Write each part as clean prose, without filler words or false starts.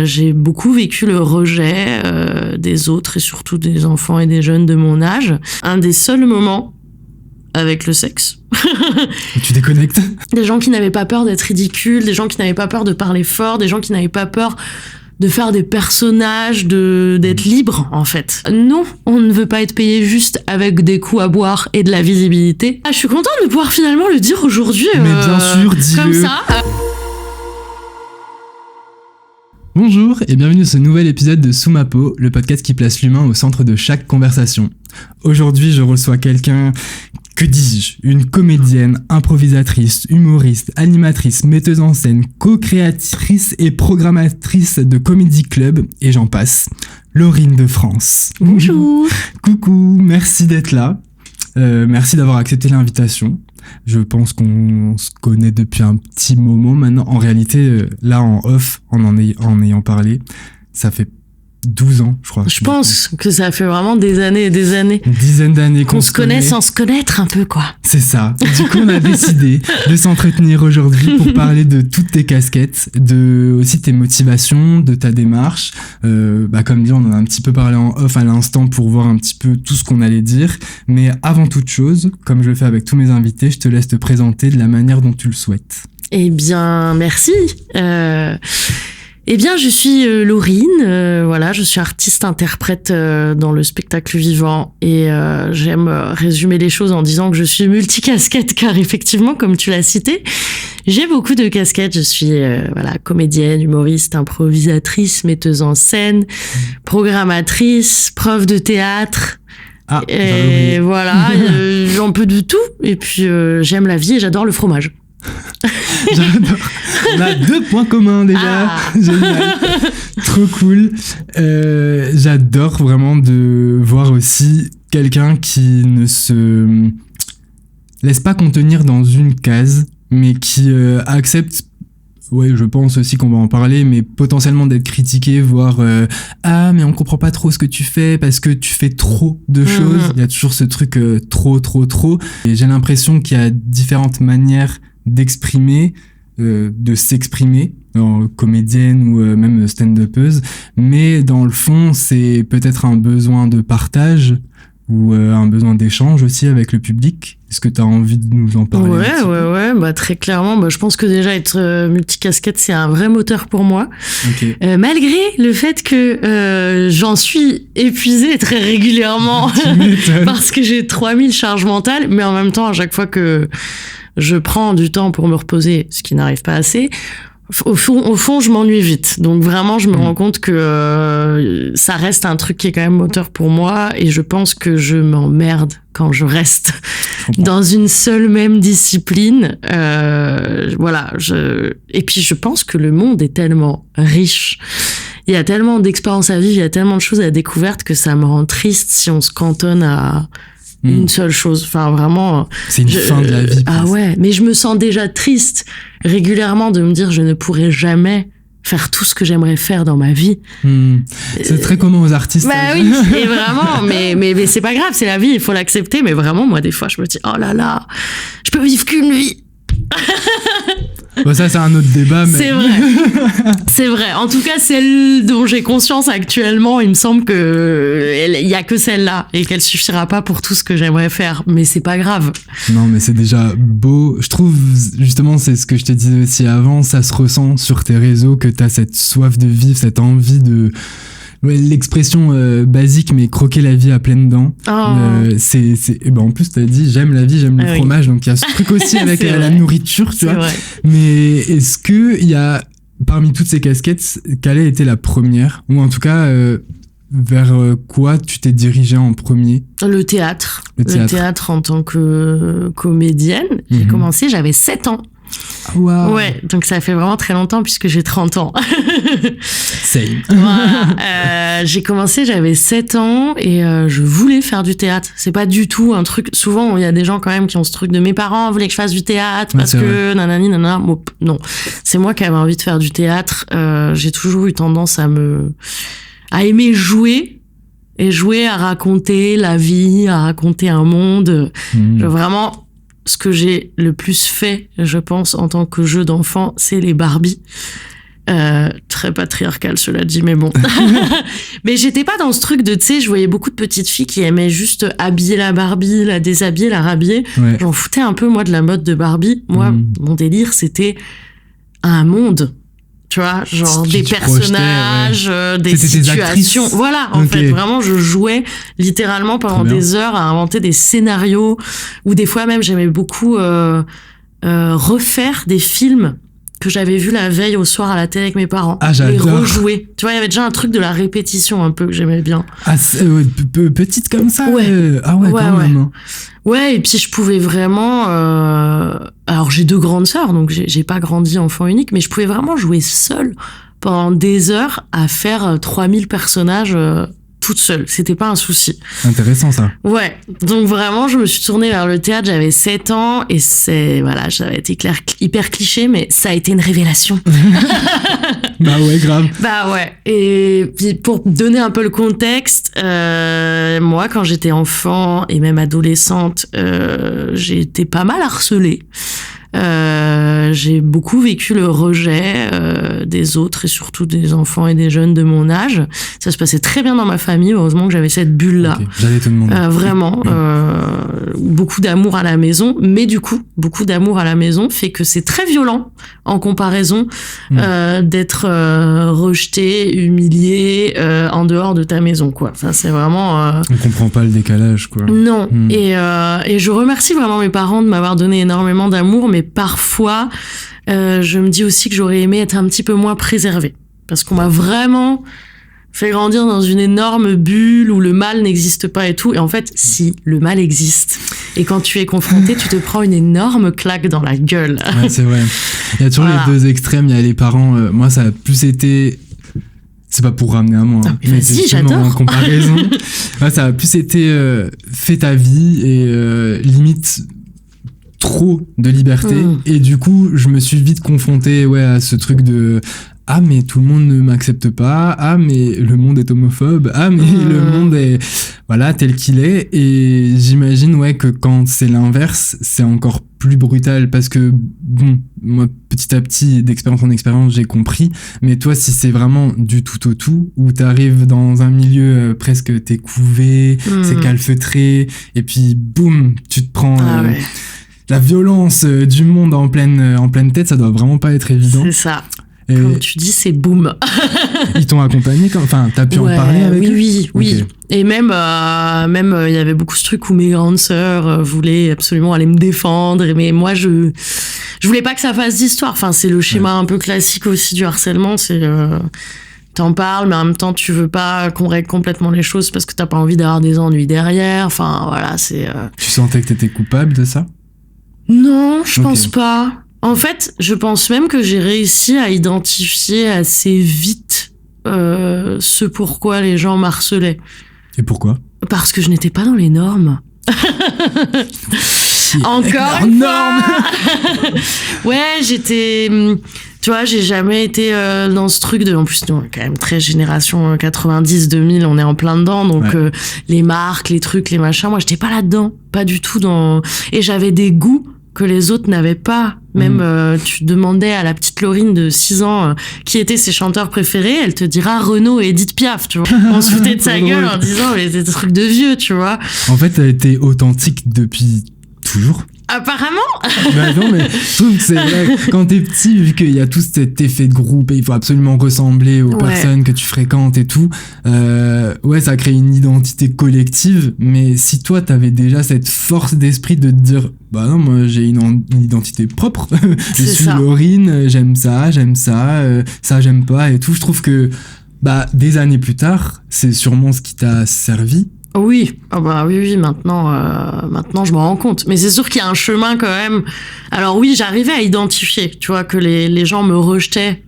j'ai beaucoup vécu le rejet des autres et surtout des enfants et des jeunes de mon âge. Un des seuls moments avec le sexe. Tu déconnectes. Des gens qui n'avaient pas peur d'être ridicules, des gens qui n'avaient pas peur de parler fort, des gens qui n'avaient pas peur de faire des personnages, d'être libre, en fait. Non, on ne veut pas être payé juste avec des coups à boire et de la visibilité. Je suis contente de pouvoir finalement le dire aujourd'hui. Mais bien sûr, dis-le. Comme ça. Bonjour et bienvenue dans ce nouvel épisode de Sous ma peau, le podcast qui place l'humain au centre de chaque conversation. Aujourd'hui, je reçois quelqu'un, que dis-je, une comédienne, improvisatrice, humoriste, animatrice, metteuse en scène, co-créatrice et programmatrice de comedy club, et j'en passe, Laurine de France. Bonjour. Coucou, merci d'être là. Merci d'avoir accepté l'invitation. Je pense qu'on se connaît depuis un petit moment maintenant. En réalité, là en off, en ayant parlé, ça fait 12 ans, je crois. Je pense que ça fait vraiment des années et des années. Une dizaine d'années qu'on se connaît sans se connaître un peu, quoi. C'est ça. Du coup, on a décidé de s'entretenir aujourd'hui pour parler de toutes tes casquettes, de aussi tes motivations, de ta démarche. Comme dit, on en a un petit peu parlé en off à l'instant pour voir un petit peu tout ce qu'on allait dire. Mais avant toute chose, comme je le fais avec tous mes invités, je te laisse te présenter de la manière dont tu le souhaites. Eh bien, merci. Eh bien, je suis Laurine, je suis artiste-interprète dans le spectacle vivant et j'aime résumer les choses en disant que je suis multicasquette car effectivement, comme tu l'as cité, j'ai beaucoup de casquettes. Je suis comédienne, humoriste, improvisatrice, metteuse en scène, programmatrice, prof de théâtre. Et voilà, j'en peux de tout. Et puis j'aime la vie et j'adore le fromage. J'adore. On a 2 points communs déjà. Génial. Trop cool. J'adore vraiment de voir aussi quelqu'un qui ne se laisse pas contenir dans une case, mais qui accepte. Ouais, je pense aussi qu'on va en parler, mais potentiellement d'être critiqué, voire mais on comprend pas trop ce que tu fais parce que tu fais trop de choses. Il y a toujours ce truc trop. Et j'ai l'impression qu'il y a différentes manières d'exprimer, de s'exprimer, comédienne ou même stand-upeuse, mais dans le fond, c'est peut-être un besoin de partage ou un besoin d'échange aussi avec le public. Est-ce que tu as envie de nous en parler? Ouais, très clairement. Je pense que déjà être multicasquette, c'est un vrai moteur pour moi. Okay. Malgré le fait que j'en suis épuisée très régulièrement parce que j'ai 3000 charges mentales, mais en même temps, à chaque fois que je prends du temps pour me reposer, ce qui n'arrive pas assez, au fond, je m'ennuie vite. Donc vraiment, je me rends compte que ça reste un truc qui est quand même moteur pour moi et je pense que je m'emmerde quand je reste dans une seule même discipline. Et puis je pense que le monde est tellement riche. Il y a tellement d'expériences à vivre, il y a tellement de choses à découvrir que ça me rend triste si on se cantonne à une seule chose. Enfin, vraiment. C'est une fin de la vie. Mais je me sens déjà triste régulièrement de me dire je ne pourrai jamais faire tout ce que j'aimerais faire dans ma vie. C'est très commun aux artistes. Oui, et vraiment, mais c'est pas grave, c'est la vie, il faut l'accepter. Mais vraiment, moi, des fois, je me dis, oh là là, je peux vivre qu'une vie. Ça, c'est un autre débat. Mais... C'est vrai. En tout cas, celle dont j'ai conscience actuellement, il me semble que il y a que celle-là et qu'elle suffira pas pour tout ce que j'aimerais faire. Mais c'est pas grave. Non, mais c'est déjà beau. Je trouve, justement, c'est ce que je te disais aussi avant, ça se ressent sur tes réseaux que t'as cette soif de vivre, cette envie de... l'expression basique, mais croquer la vie à pleines dents. En plus, t'as dit j'aime la vie, j'aime le fromage, donc il y a ce truc aussi avec la nourriture, tu vois. Vrai. Mais est-ce que il y a, parmi toutes ces casquettes, quelle a été la première, ou en tout cas vers quoi tu t'es dirigée en premier? Le théâtre en tant que comédienne. J'ai commencé, j'avais 7 ans. Wow. Ouais, donc ça fait vraiment très longtemps puisque j'ai 30 ans. Same. Voilà. J'ai commencé, j'avais 7 ans et je voulais faire du théâtre. C'est pas du tout un truc... Souvent, il y a des gens quand même qui ont ce truc de mes parents voulaient que je fasse du théâtre parce que nanani, nanana. Non, c'est moi qui avais envie de faire du théâtre. J'ai toujours eu tendance à aimer jouer et jouer à raconter la vie, à raconter un monde. Vraiment... Ce que j'ai le plus fait, je pense, en tant que jeu d'enfant, c'est les Barbie. Très patriarcal, cela dit, mais bon. Mais j'étais pas dans ce truc de, tu sais, je voyais beaucoup de petites filles qui aimaient juste habiller la Barbie, la déshabiller, la rhabiller. Ouais. J'en foutais un peu, moi, de la mode de Barbie. Moi, mon délire, c'était un monde. Tu vois, genre des personnages, des situations. Voilà, en fait, vraiment, je jouais littéralement pendant des heures à inventer des scénarios. Ou des fois même, j'aimais beaucoup refaire des films que j'avais vus la veille au soir à la télé avec mes parents. Ah, j'adore. Les rejouer. Tu vois, il y avait déjà un truc de la répétition un peu que j'aimais bien. Ah, petite comme ça. Ouais. Ah ouais, quand même. Hein. Ouais, et puis je pouvais vraiment... Alors, j'ai 2 grandes sœurs, donc j'ai pas grandi enfant unique, mais je pouvais vraiment jouer seule pendant des heures à faire 3000 personnages toute seule. C'était pas un souci. Intéressant, ça. Ouais. Donc vraiment, je me suis tournée vers le théâtre, j'avais 7 ans, et voilà, j'avais été hyper cliché, mais ça a été une révélation. Bah ouais, grave. Bah ouais. Et puis pour donner un peu le contexte, moi, quand j'étais enfant et même adolescente, j'ai été pas mal harcelée. J'ai beaucoup vécu le rejet des autres et surtout des enfants et des jeunes de mon âge. Ça se passait très bien dans ma famille. Heureusement que j'avais cette bulle-là. Okay. J'allais te demander. Vraiment. Beaucoup d'amour à la maison. Mais du coup, beaucoup d'amour à la maison fait que c'est très violent en comparaison d'être rejeté, humilié en dehors de ta maison, quoi. Ça, c'est vraiment... On comprend pas le décalage, quoi. Non. Et je remercie vraiment mes parents de m'avoir donné énormément d'amour, mais parfois, je me dis aussi que j'aurais aimé être un petit peu moins préservée. Parce qu'on m'a vraiment fait grandir dans une énorme bulle où le mal n'existe pas et tout. Et en fait, si, le mal existe. Et quand tu es confronté, tu te prends une énorme claque dans la gueule. Ouais, c'est vrai. Il y a toujours les 2 extrêmes. Il y a les parents... moi, ça a plus été... C'est pas pour ramener à moi. Hein. Mais vas-y, j'adore. En comparaison, ouais, ça a plus été fais ta vie et limite... trop de liberté et du coup je me suis vite confronté à ce truc de ah mais tout le monde ne m'accepte pas, ah mais le monde est homophobe, ah mais le monde est voilà tel qu'il est, et j'imagine que quand c'est l'inverse c'est encore plus brutal parce que bon moi petit à petit d'expérience en expérience j'ai compris, mais toi si c'est vraiment du tout au tout où t'arrives dans un milieu presque t'es couvé, c'est calfeutré et puis boum tu te prends la violence du monde en pleine tête, ça doit vraiment pas être évident. C'est ça. Et comme tu dis, c'est boum. Ils t'ont accompagné enfin, t'as pu en parler avec eux? Oui. Okay. Et même, il y avait beaucoup ce truc où mes grandes sœurs voulaient absolument aller me défendre. Mais moi, je voulais pas que ça fasse d'histoire. Enfin, c'est le schéma un peu classique aussi du harcèlement. C'est, t'en parles, mais en même temps, tu veux pas qu'on règle complètement les choses parce que t'as pas envie d'avoir des ennuis derrière. Enfin, voilà, c'est... Tu sentais que t'étais coupable de ça? Non, je pense pas. En fait, je pense même que j'ai réussi à identifier assez vite ce pourquoi les gens m'harcelaient. Et pourquoi? Parce que je n'étais pas dans les normes. Encore une norme. Ouais, j'étais... Tu vois, j'ai jamais été dans ce truc de... En plus, nous, quand même très génération 90-2000, on est en plein dedans. Donc, les marques, les trucs, les machins, moi, j'étais pas là-dedans. Pas du tout dans... Et j'avais des goûts que les autres n'avaient pas. Même tu demandais à la petite Laurine de 6 ans qui étaient ses chanteurs préférés, elle te dira Renaud et Edith Piaf, tu vois. On se foutait de sa gueule en disant mais c'est des trucs de vieux, tu vois. En fait, elle était authentique depuis toujours. Apparemment. Bah non, mais je trouve que c'est vrai. Quand t'es petit, vu qu'il y a tout cet effet de groupe et il faut absolument ressembler aux personnes que tu fréquentes et tout, ça crée une identité collective. Mais si toi, t'avais déjà cette force d'esprit de te dire, bah non, moi j'ai une identité propre. Je suis Laurine, j'aime ça, ça j'aime pas et tout. Je trouve que des années plus tard, c'est sûrement ce qui t'a servi. Oui, oui, maintenant je me rends compte. Mais c'est sûr qu'il y a un chemin quand même. Alors oui, j'arrivais à identifier, tu vois, que les gens me rejetaient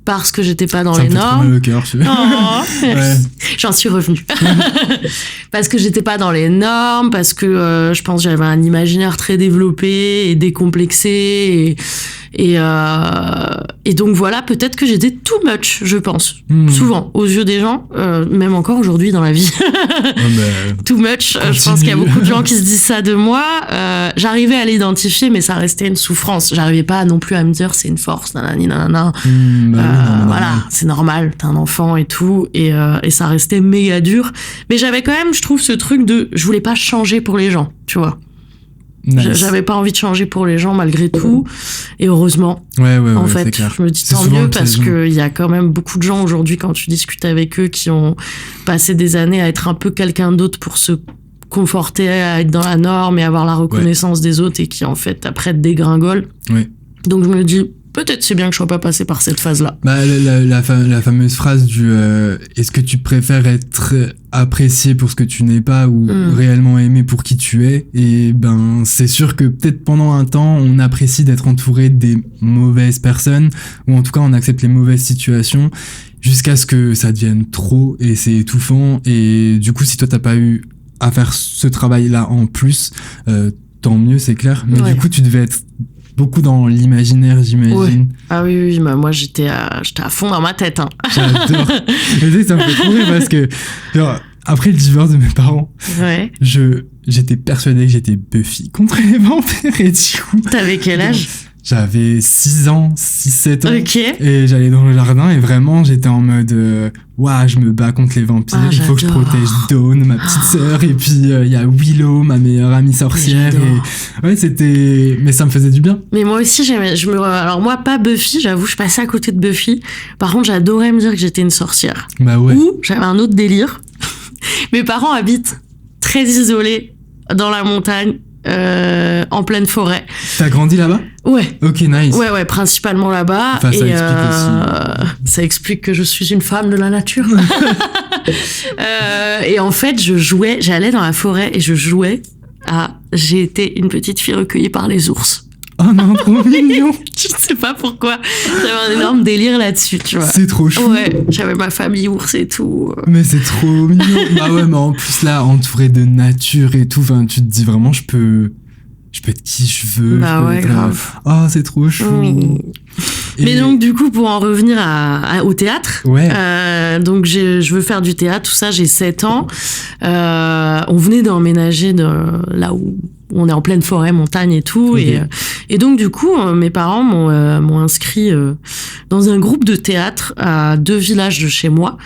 parce que j'étais pas dans les normes. Ça me fait trop mal au cœur, tu vois. J'en suis revenue. Parce que j'étais pas dans les normes, parce que je pense que j'avais un imaginaire très développé et décomplexé Et donc voilà, peut-être que j'étais too much, je pense. Souvent, aux yeux des gens, même encore aujourd'hui dans la vie. Too much, je pense qu'il y a beaucoup de gens qui se disent ça de moi. J'arrivais à l'identifier, mais ça restait une souffrance. J'arrivais pas non plus à me dire c'est une force, nanani, nanana. Voilà, c'est normal, t'es un enfant et tout. Et ça restait méga dur. Mais j'avais quand même, je trouve, ce truc de... Je voulais pas changer pour les gens, tu vois. Nice. J'avais pas envie de changer pour les gens malgré tout, et heureusement. En fait, je me dis tant mieux parce qu'il y a quand même beaucoup de gens aujourd'hui, quand tu discutes avec eux, qui ont passé des années à être un peu quelqu'un d'autre pour se conforter à être dans la norme et avoir la reconnaissance des autres, et qui en fait après dégringolent. Donc je me dis peut-être c'est bien que je sois pas passé par cette phase-là. La fameuse phrase du est-ce que tu préfères être apprécié pour ce que tu n'es pas ou réellement aimé pour qui tu es? Et ben c'est sûr que peut-être pendant un temps on apprécie d'être entouré des mauvaises personnes, ou en tout cas on accepte les mauvaises situations jusqu'à ce que ça devienne trop et c'est étouffant. Et du coup si toi t'as pas eu à faire ce travail-là en plus, tant mieux, c'est clair. Mais du coup tu devais être beaucoup dans l'imaginaire, j'imagine. Ah oui, moi j'étais à fond dans ma tête. Hein. J'adore. Mais tu sais, ça me fait trop rire parce que genre, après le divorce de mes parents, j'étais persuadé que j'étais Buffy contre les vampires, et du coup... T'avais quel âge? J'avais 6 ans, 6-7 ans. Ok. Et j'allais dans le jardin et vraiment j'étais en mode je me bats contre les vampires, il faut que je protège Dawn, ma petite sœur, et puis il y a Willow, ma meilleure amie sorcière, et c'était... Mais ça me faisait du bien. Mais moi aussi alors moi pas Buffy, j'avoue, je passais à côté de Buffy. Par contre, j'adorais me dire que j'étais une sorcière. Ou j'avais un autre délire. Mes parents habitent très isolés dans la montagne. En pleine forêt. T'as grandi là-bas? Ouais. Ok, nice. Ouais, principalement là-bas. Enfin, ça explique aussi. Ça explique que je suis une femme de la nature. Et en fait, j'allais dans la forêt et je jouais j'ai été une petite fille recueillie par les ours. Oh non, trop mignon. Je sais pas pourquoi. J'avais un énorme délire là-dessus, tu vois. C'est trop chou. Ouais, j'avais ma famille ours et tout. Mais c'est trop mignon. Mais en plus là, entouré de nature et tout, enfin, tu te dis vraiment, je peux être qui je veux. Grave. Oh, c'est trop chou. Mais donc, du coup, pour en revenir au théâtre, donc je veux faire du théâtre, tout ça, j'ai 7 ans. On venait d'emménager là où on est en pleine forêt, montagne et tout. Et donc, du coup, mes parents m'ont inscrit dans un groupe de théâtre à 2 villages de chez moi.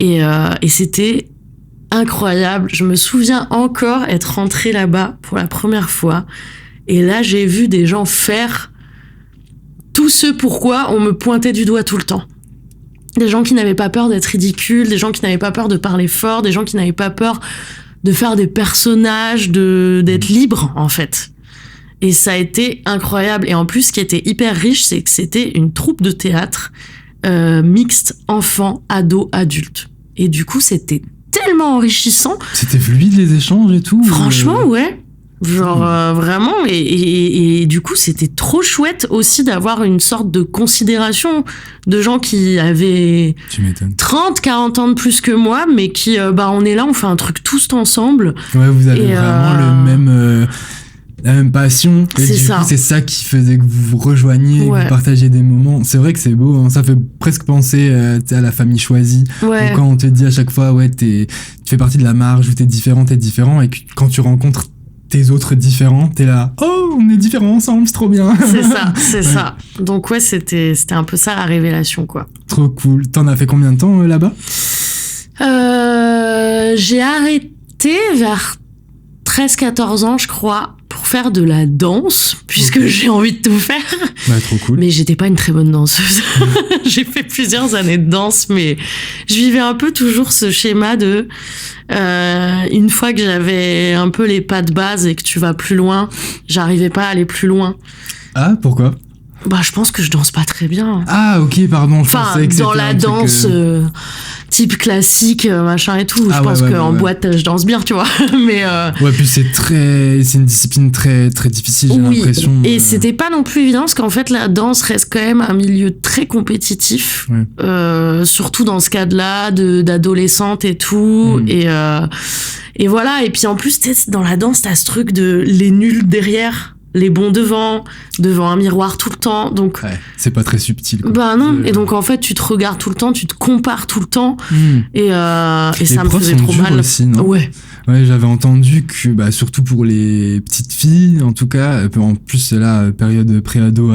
Et c'était incroyable. Je me souviens encore être rentrée là-bas pour la première fois. Et là, j'ai vu des gens faire tout ce pourquoi on me pointait du doigt tout le temps. Des gens qui n'avaient pas peur d'être ridicules, des gens qui n'avaient pas peur de parler fort, des gens qui n'avaient pas peur de faire des personnages, d'être libres, en fait. Et ça a été incroyable. Et en plus, ce qui était hyper riche, c'est que c'était une troupe de théâtre mixte, enfants, ados, adultes. Et du coup, c'était tellement enrichissant. C'était fluide, les échanges et tout? Franchement, ouais. Genre vraiment, et du coup c'était trop chouette aussi d'avoir une sorte de considération de gens qui avaient 30-40 ans de plus que moi, mais qui on est là, on fait un truc tous ensemble. Ouais, vous avez vraiment la même passion, et du coup c'est ça qui faisait que vous vous rejoigniez, que vous partagez des moments. C'est vrai que c'est beau, hein. Ça fait presque penser à la famille choisie, où quand on te dit à chaque fois tu fais partie de la marge, où t'es différent, et que quand tu rencontres tes autres différents, t'es là, oh, on est différents ensemble, c'est trop bien. C'est ça. Donc c'était un peu ça la révélation, quoi. Trop cool. T'en as fait combien de temps là-bas? J'ai arrêté vers 13-14 ans, je crois, pour faire de la danse, puisque j'ai envie de tout faire. Trop cool. Mais j'étais pas une très bonne danseuse. J'ai fait plusieurs années de danse, mais je vivais un peu toujours ce schéma de une fois que j'avais un peu les pas de base et que tu vas plus loin, j'arrivais pas à aller plus loin. Ah, pourquoi? Je pense que je danse pas très bien. Ah, ok, pardon. Enfin, dans la danse type classique, machin et tout. Je pense qu'en boîte, je danse bien, tu vois. Mais puis c'est une discipline très, très difficile, j'ai l'impression. Et c'était pas non plus évident, parce qu'en fait, la danse reste quand même un milieu très compétitif. Surtout dans ce cadre-là, d'adolescente et tout. Et voilà. Et puis en plus, dans la danse, t'as ce truc de les nuls derrière. les bons devant un miroir tout le temps. Donc, ouais, c'est pas très subtil, quoi. Bah non. Et donc, en fait, tu te regardes tout le temps, tu te compares tout le temps. Et ça me faisait trop mal. Aussi, non? Ouais. Ouais, j'avais entendu que, surtout pour les petites filles, en tout cas, en plus, là, période pré-ado,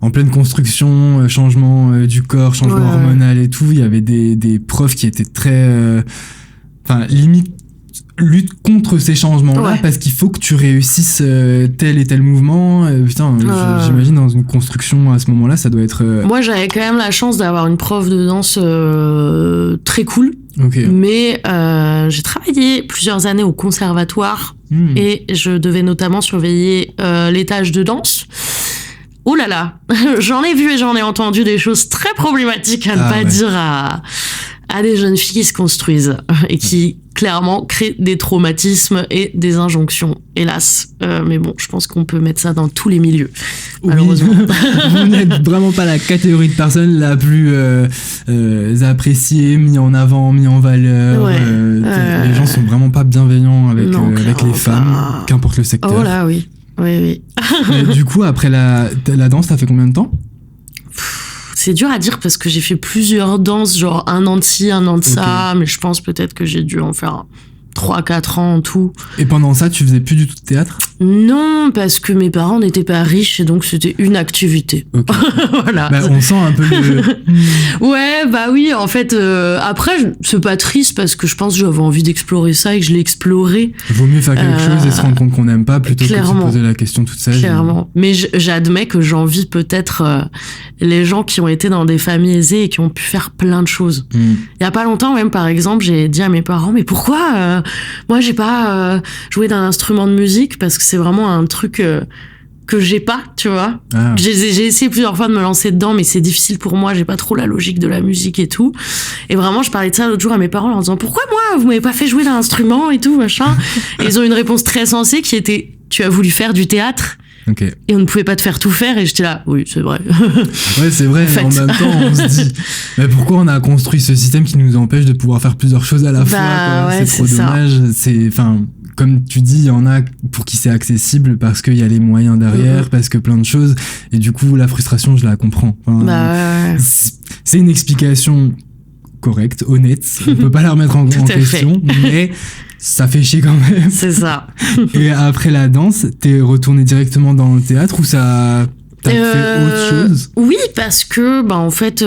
en pleine construction, changement du corps, changement hormonal et tout, il y avait des profs qui étaient très, limite, lutte contre ces changements-là, parce qu'il faut que tu réussisses tel et tel mouvement. J'imagine dans une construction à ce moment-là, ça doit être... Moi, j'avais quand même la chance d'avoir une prof de danse très cool. Okay. Mais j'ai travaillé plusieurs années au conservatoire et je devais notamment surveiller l'étage de danse. Oh là là, j'en ai vu et j'en ai entendu des choses très problématiques à ne pas dire à des jeunes filles qui se construisent et qui clairement créent des traumatismes et des injonctions, hélas. Mais bon, je pense qu'on peut mettre ça dans tous les milieux, malheureusement. Vous n'êtes vraiment pas la catégorie de personnes la plus appréciée, mise en avant, mise en valeur. Les gens sont vraiment pas bienveillants avec les femmes, qu'importe le secteur. Oh là, oui. Oui. Mais du coup, après la danse, t'as fait combien de temps ? C'est dur à dire parce que j'ai fait plusieurs danses, genre 1 an de ci, 1 an de ça, mais je pense peut-être que j'ai dû en faire 3-4 ans en tout. Et pendant ça, tu faisais plus du tout de théâtre ? Non, parce que mes parents n'étaient pas riches et donc c'était une activité. Okay. Voilà. On sent un peu le... Ouais, oui, en fait, après, c'est pas triste parce que je pense que j'avais envie d'explorer ça et que je l'ai exploré. Vaut mieux faire quelque chose et se rendre compte qu'on n'aime pas plutôt que de se poser la question toute sa vie. Clairement. Mais j'admets que j'envie peut-être les gens qui ont été dans des familles aisées et qui ont pu faire plein de choses. Il y a pas longtemps, même, par exemple, j'ai dit à mes parents, mais pourquoi moi, j'ai pas joué d'un instrument de musique parce que c'est vraiment un truc que j'ai pas, tu vois. J'ai essayé plusieurs fois de me lancer dedans, mais c'est difficile pour moi, j'ai pas trop la logique de la musique et tout. Et vraiment, je parlais de ça l'autre jour à mes parents en leur disant, pourquoi moi, vous m'avez pas fait jouer d'un instrument et tout, machin. Et ils ont une réponse très sensée qui était, tu as voulu faire du théâtre. Okay. Et on ne pouvait pas te faire tout faire, et j'étais là, oui, c'est vrai. Ouais, c'est vrai, en même temps, on se dit, mais pourquoi on a construit ce système qui nous empêche de pouvoir faire plusieurs choses à la fois, quoi. Ouais, c'est trop dommage. C'est, comme tu dis, il y en a pour qui c'est accessible parce qu'il y a les moyens derrière, parce que plein de choses, et du coup, la frustration, je la comprends. C'est une explication correcte, honnête, on peut pas la remettre en question, mais ça fait chier quand même. C'est ça. Et après la danse, t'es retourné directement dans le théâtre ou t'as fait autre chose ? Oui, parce que, en fait,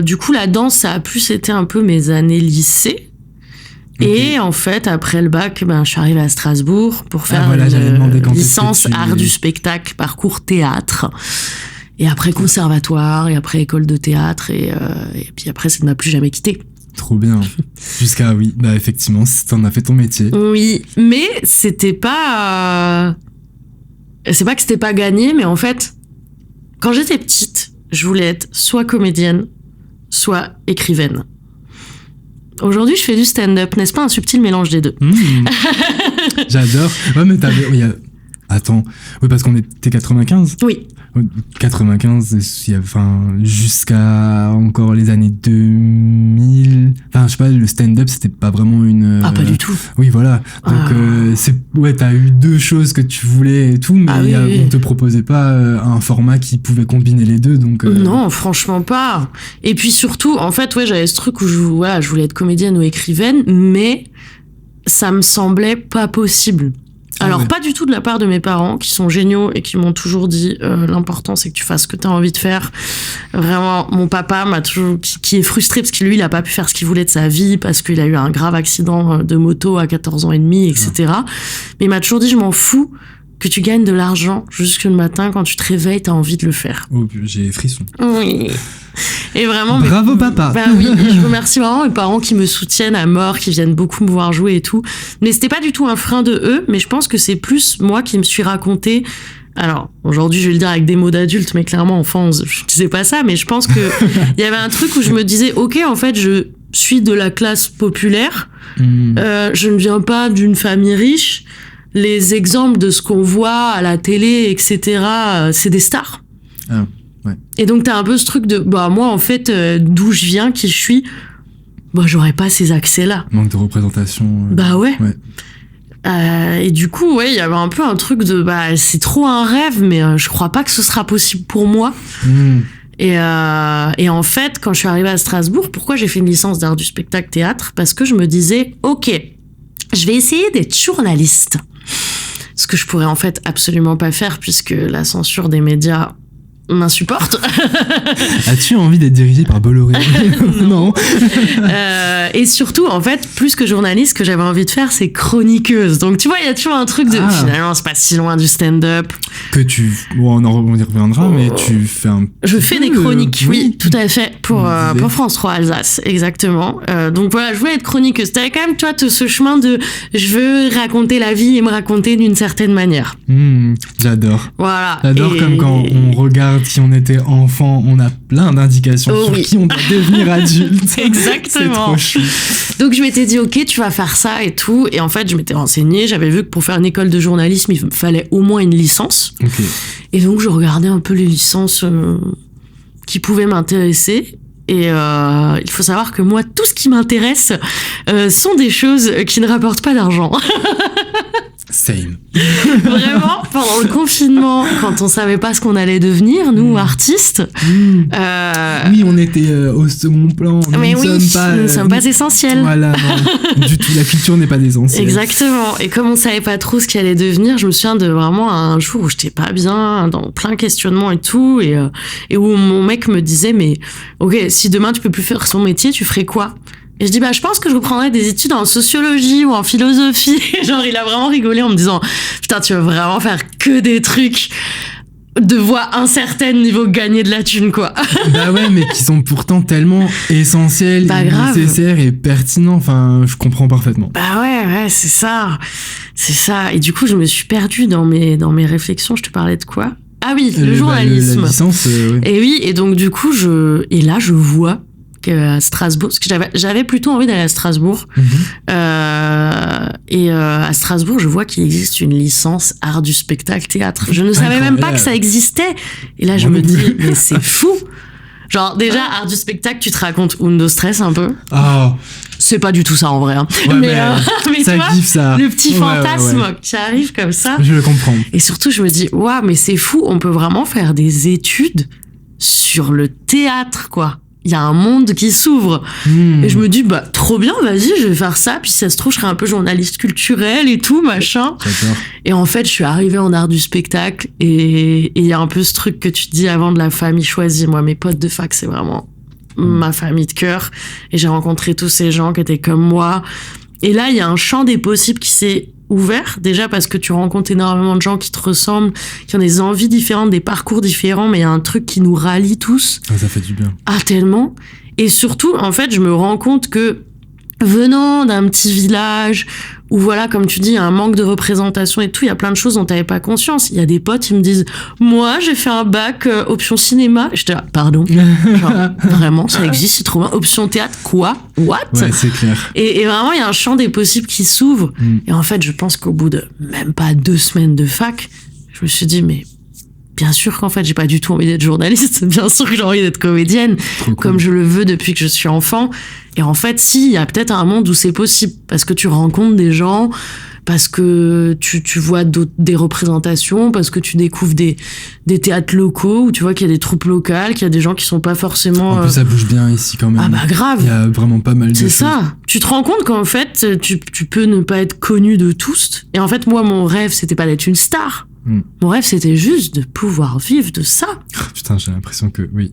du coup, la danse, ça a plus été un peu mes années lycée. Okay. Et en fait, après le bac, je suis arrivée à Strasbourg pour faire une licence art du spectacle, parcours théâtre. Et après conservatoire, et après école de théâtre, et puis après, ça ne m'a plus jamais quitté. Trop bien. Jusqu'à, effectivement, t'en as fait ton métier. Oui, mais c'était pas... C'est pas que c'était pas gagné, mais en fait, quand j'étais petite, je voulais être soit comédienne, soit écrivaine. Aujourd'hui, je fais du stand-up. N'est-ce pas un subtil mélange des deux ? J'adore. Ouais, mais Attends. Oui, parce qu'on était 95 ? Oui. 95, jusqu'à encore les années 2000. Je sais pas, le stand-up, c'était pas vraiment une... pas du tout. Oui, voilà. Donc, t'as eu 2 choses que tu voulais et tout, mais on te proposait pas un format qui pouvait combiner les deux, donc... Non, franchement pas. Et puis surtout, en fait, j'avais ce truc où je voulais être comédienne ou écrivaine, mais ça me semblait pas possible. Alors, pas du tout de la part de mes parents, qui sont géniaux et qui m'ont toujours dit l'important, c'est que tu fasses ce que tu as envie de faire. Vraiment, mon papa m'a toujours... qui est frustré parce que lui, il a pas pu faire ce qu'il voulait de sa vie parce qu'il a eu un grave accident de moto à 14 ans et demi, etc. Mais il m'a toujours dit, je m'en fous que tu gagnes de l'argent jusque le matin, quand tu te réveilles, t'as envie de le faire. Oh, j'ai frisson. Oui. Et vraiment... Bravo, papa. Oui, et je remercie vraiment mes parents qui me soutiennent à mort, qui viennent beaucoup me voir jouer et tout. Mais c'était pas du tout un frein de eux, mais je pense que c'est plus moi qui me suis raconté... Alors, aujourd'hui, je vais le dire avec des mots d'adulte, mais clairement, enfant, je disais pas ça, mais je pense que il y avait un truc où je me disais, ok, en fait, je suis de la classe populaire, je ne viens pas d'une famille riche, les exemples de ce qu'on voit à la télé, etc., c'est des stars. Ouais. Et donc, t'as un peu ce truc de, moi, en fait, d'où je viens, qui je suis, j'aurais pas ces accès-là. Manque de représentation. Ouais. Et du coup, ouais, il y avait un peu un truc de, c'est trop un rêve, mais je crois pas que ce sera possible pour moi. Et en fait, quand je suis arrivée à Strasbourg, pourquoi j'ai fait une licence d'art du spectacle théâtre? Parce que je me disais, ok, je vais essayer d'être journaliste. Ce que je pourrais en fait absolument pas faire puisque la censure des médias m'insupporte. As-tu envie d'être dirigée par Bolloré? Non. Et surtout, en fait, plus que journaliste, ce que j'avais envie de faire, c'est chroniqueuse. Donc, tu vois, il y a toujours un truc de... Finalement, c'est pas si loin du stand-up. Que tu... Bon, on y reviendra, mais tu fais un... Je fais des chroniques, oui, tout à fait, pour France 3 Alsace, exactement. Donc voilà, je voulais être chroniqueuse. T'avais quand même, tu vois, ce chemin de... Je veux raconter la vie et me raconter d'une certaine manière. J'adore. Voilà. J'adore comme quand on regarde si on était enfant, on a plein d'indications sur qui on doit devenir adulte. Exactement. C'est trop chou. Donc je m'étais dit, ok, tu vas faire ça et tout. Et en fait, je m'étais renseignée. J'avais vu que pour faire une école de journalisme, il fallait au moins une licence. Okay. Et donc je regardais un peu les licences qui pouvaient m'intéresser. Et il faut savoir que moi, tout ce qui m'intéresse sont des choses qui ne rapportent pas d'argent. Same. Vraiment, pendant le confinement, quand on savait pas ce qu'on allait devenir, nous, artistes... Oui, on était au second plan. Nous ne sommes pas essentiels. Voilà, non, du tout. La culture n'est pas essentielle. Exactement. Et comme on savait pas trop ce qui allait devenir, je me souviens de vraiment un jour où j'étais pas bien, dans plein questionnement et tout, et où mon mec me disait, mais ok, si demain tu peux plus faire son métier, tu ferais quoi? Et je dis, je pense que je reprendrais des études en sociologie ou en philosophie. Genre, il a vraiment rigolé en me disant, putain, tu veux vraiment faire que des trucs de voie incertaine niveau gagner de la thune, quoi. Bah ouais, mais qui sont pourtant tellement essentiels, et nécessaires et pertinents. Enfin, je comprends parfaitement. Bah ouais, c'est ça. C'est ça. Et du coup, je me suis perdue dans mes réflexions. Je te parlais de quoi? Ah oui, le journalisme. La licence, ouais. Et oui, et donc du coup, je vois à Strasbourg, parce que j'avais plutôt envie d'aller à Strasbourg. Et à Strasbourg, je vois qu'il existe une licence art du spectacle théâtre. Je ne savais même pas que ça existait. Et là, je me dis, mais c'est fou. Genre, déjà, art du spectacle, tu te racontes Undo Stress un peu. C'est pas du tout ça en vrai. Hein. Ouais, mais ça tu vois, kiffe, ça. Le petit fantasme qui arrive comme ça. Je le comprends. Et surtout, je me dis, waouh, mais c'est fou, on peut vraiment faire des études sur le théâtre, quoi. Il y a un monde qui s'ouvre. Et je me dis, trop bien, vas-y, je vais faire ça. Puis si ça se trouve, je serai un peu journaliste culturel et tout, machin. D'accord. Et en fait, je suis arrivée en art du spectacle. Et il y a un peu ce truc que tu dis avant de la famille choisie. Moi, mes potes de fac, c'est vraiment ma famille de cœur. Et j'ai rencontré tous ces gens qui étaient comme moi. Et là, il y a un champ des possibles qui s'est ouvert, déjà parce que tu rencontres énormément de gens qui te ressemblent, qui ont des envies différentes, des parcours différents, mais il y a un truc qui nous rallie tous. Ça fait du bien. Ah, tellement. Et surtout, en fait, je me rends compte que venant d'un petit village où, voilà, comme tu dis, il y a un manque de représentation et tout, il y a plein de choses dont t'avais pas conscience. Il y a des potes qui me disent, moi, j'ai fait un bac option cinéma. J'étais là, pardon. Genre, vraiment, ça existe, c'est trop bien. Option théâtre, quoi? What? Ouais, c'est clair. Et vraiment, il y a un champ des possibles qui s'ouvre. Et en fait, je pense qu'au bout de même pas 2 semaines de fac, je me suis dit, mais bien sûr qu'en fait, j'ai pas du tout envie d'être journaliste. Bien sûr que j'ai envie d'être comédienne, comme je le veux depuis que je suis enfant. Et en fait, il y a peut-être un monde où c'est possible. Parce que tu rencontres des gens, parce que tu vois des représentations, parce que tu découvres des théâtres locaux, où tu vois qu'il y a des troupes locales, qu'il y a des gens qui sont pas forcément... En plus, ça bouge bien ici quand même. Ah grave. Il y a vraiment pas mal de choses. C'est ça. Tu te rends compte qu'en fait, tu peux ne pas être connu de tous. Et en fait, moi, mon rêve, c'était pas d'être une star. Mon rêve, c'était juste de pouvoir vivre de ça. Putain, j'ai l'impression que oui.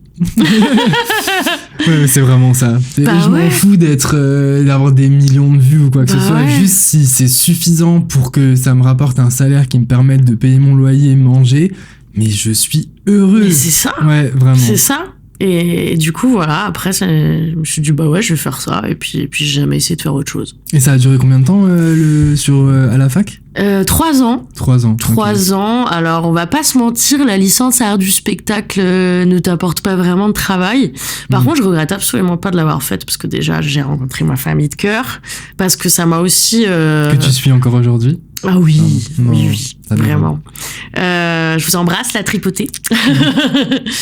Ouais, c'est vraiment ça. Je m'en fous d'avoir des millions de vues ou quoi que ce soit. Juste si c'est suffisant pour que ça me rapporte un salaire qui me permette de payer mon loyer et manger. Mais je suis heureux. Mais c'est ça. Ouais, vraiment. C'est ça. Et du coup, voilà, après, je me suis dit, je vais faire ça. Et puis j'ai jamais essayé de faire autre chose. Et ça a duré combien de temps à la fac ? 3 ans. 3 ans. 3 ans. Alors, on va pas se mentir, la licence art du spectacle ne t'apporte pas vraiment de travail. Par contre, je regrette absolument pas de l'avoir faite parce que déjà, j'ai rencontré ma famille de cœur. Parce que ça m'a aussi... Que tu suis encore aujourd'hui? Ah oui, non, oui, vraiment. Je vous embrasse, la tripotée.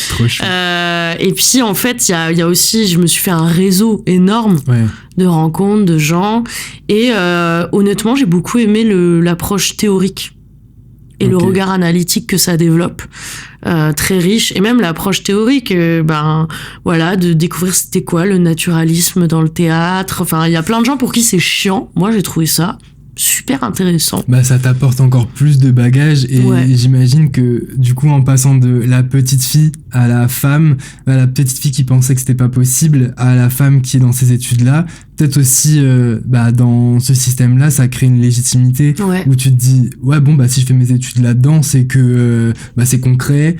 Trop chou. Et puis, en fait, il y a aussi, je me suis fait un réseau énorme de rencontres, de gens. Et honnêtement, j'ai beaucoup aimé l'approche théorique et le regard analytique que ça développe. Très riche. Et même l'approche théorique, voilà, de découvrir c'était quoi le naturalisme dans le théâtre. Enfin, il y a plein de gens pour qui c'est chiant. Moi, j'ai trouvé ça super intéressant. Bah, ça t'apporte encore plus de bagages et j'imagine que du coup en passant de la petite fille à la femme, à la petite fille qui pensait que c'était pas possible, à la femme qui est dans ces études-là, peut-être aussi dans ce système-là, ça crée une légitimité où tu te dis si je fais mes études là-dedans, c'est que c'est concret,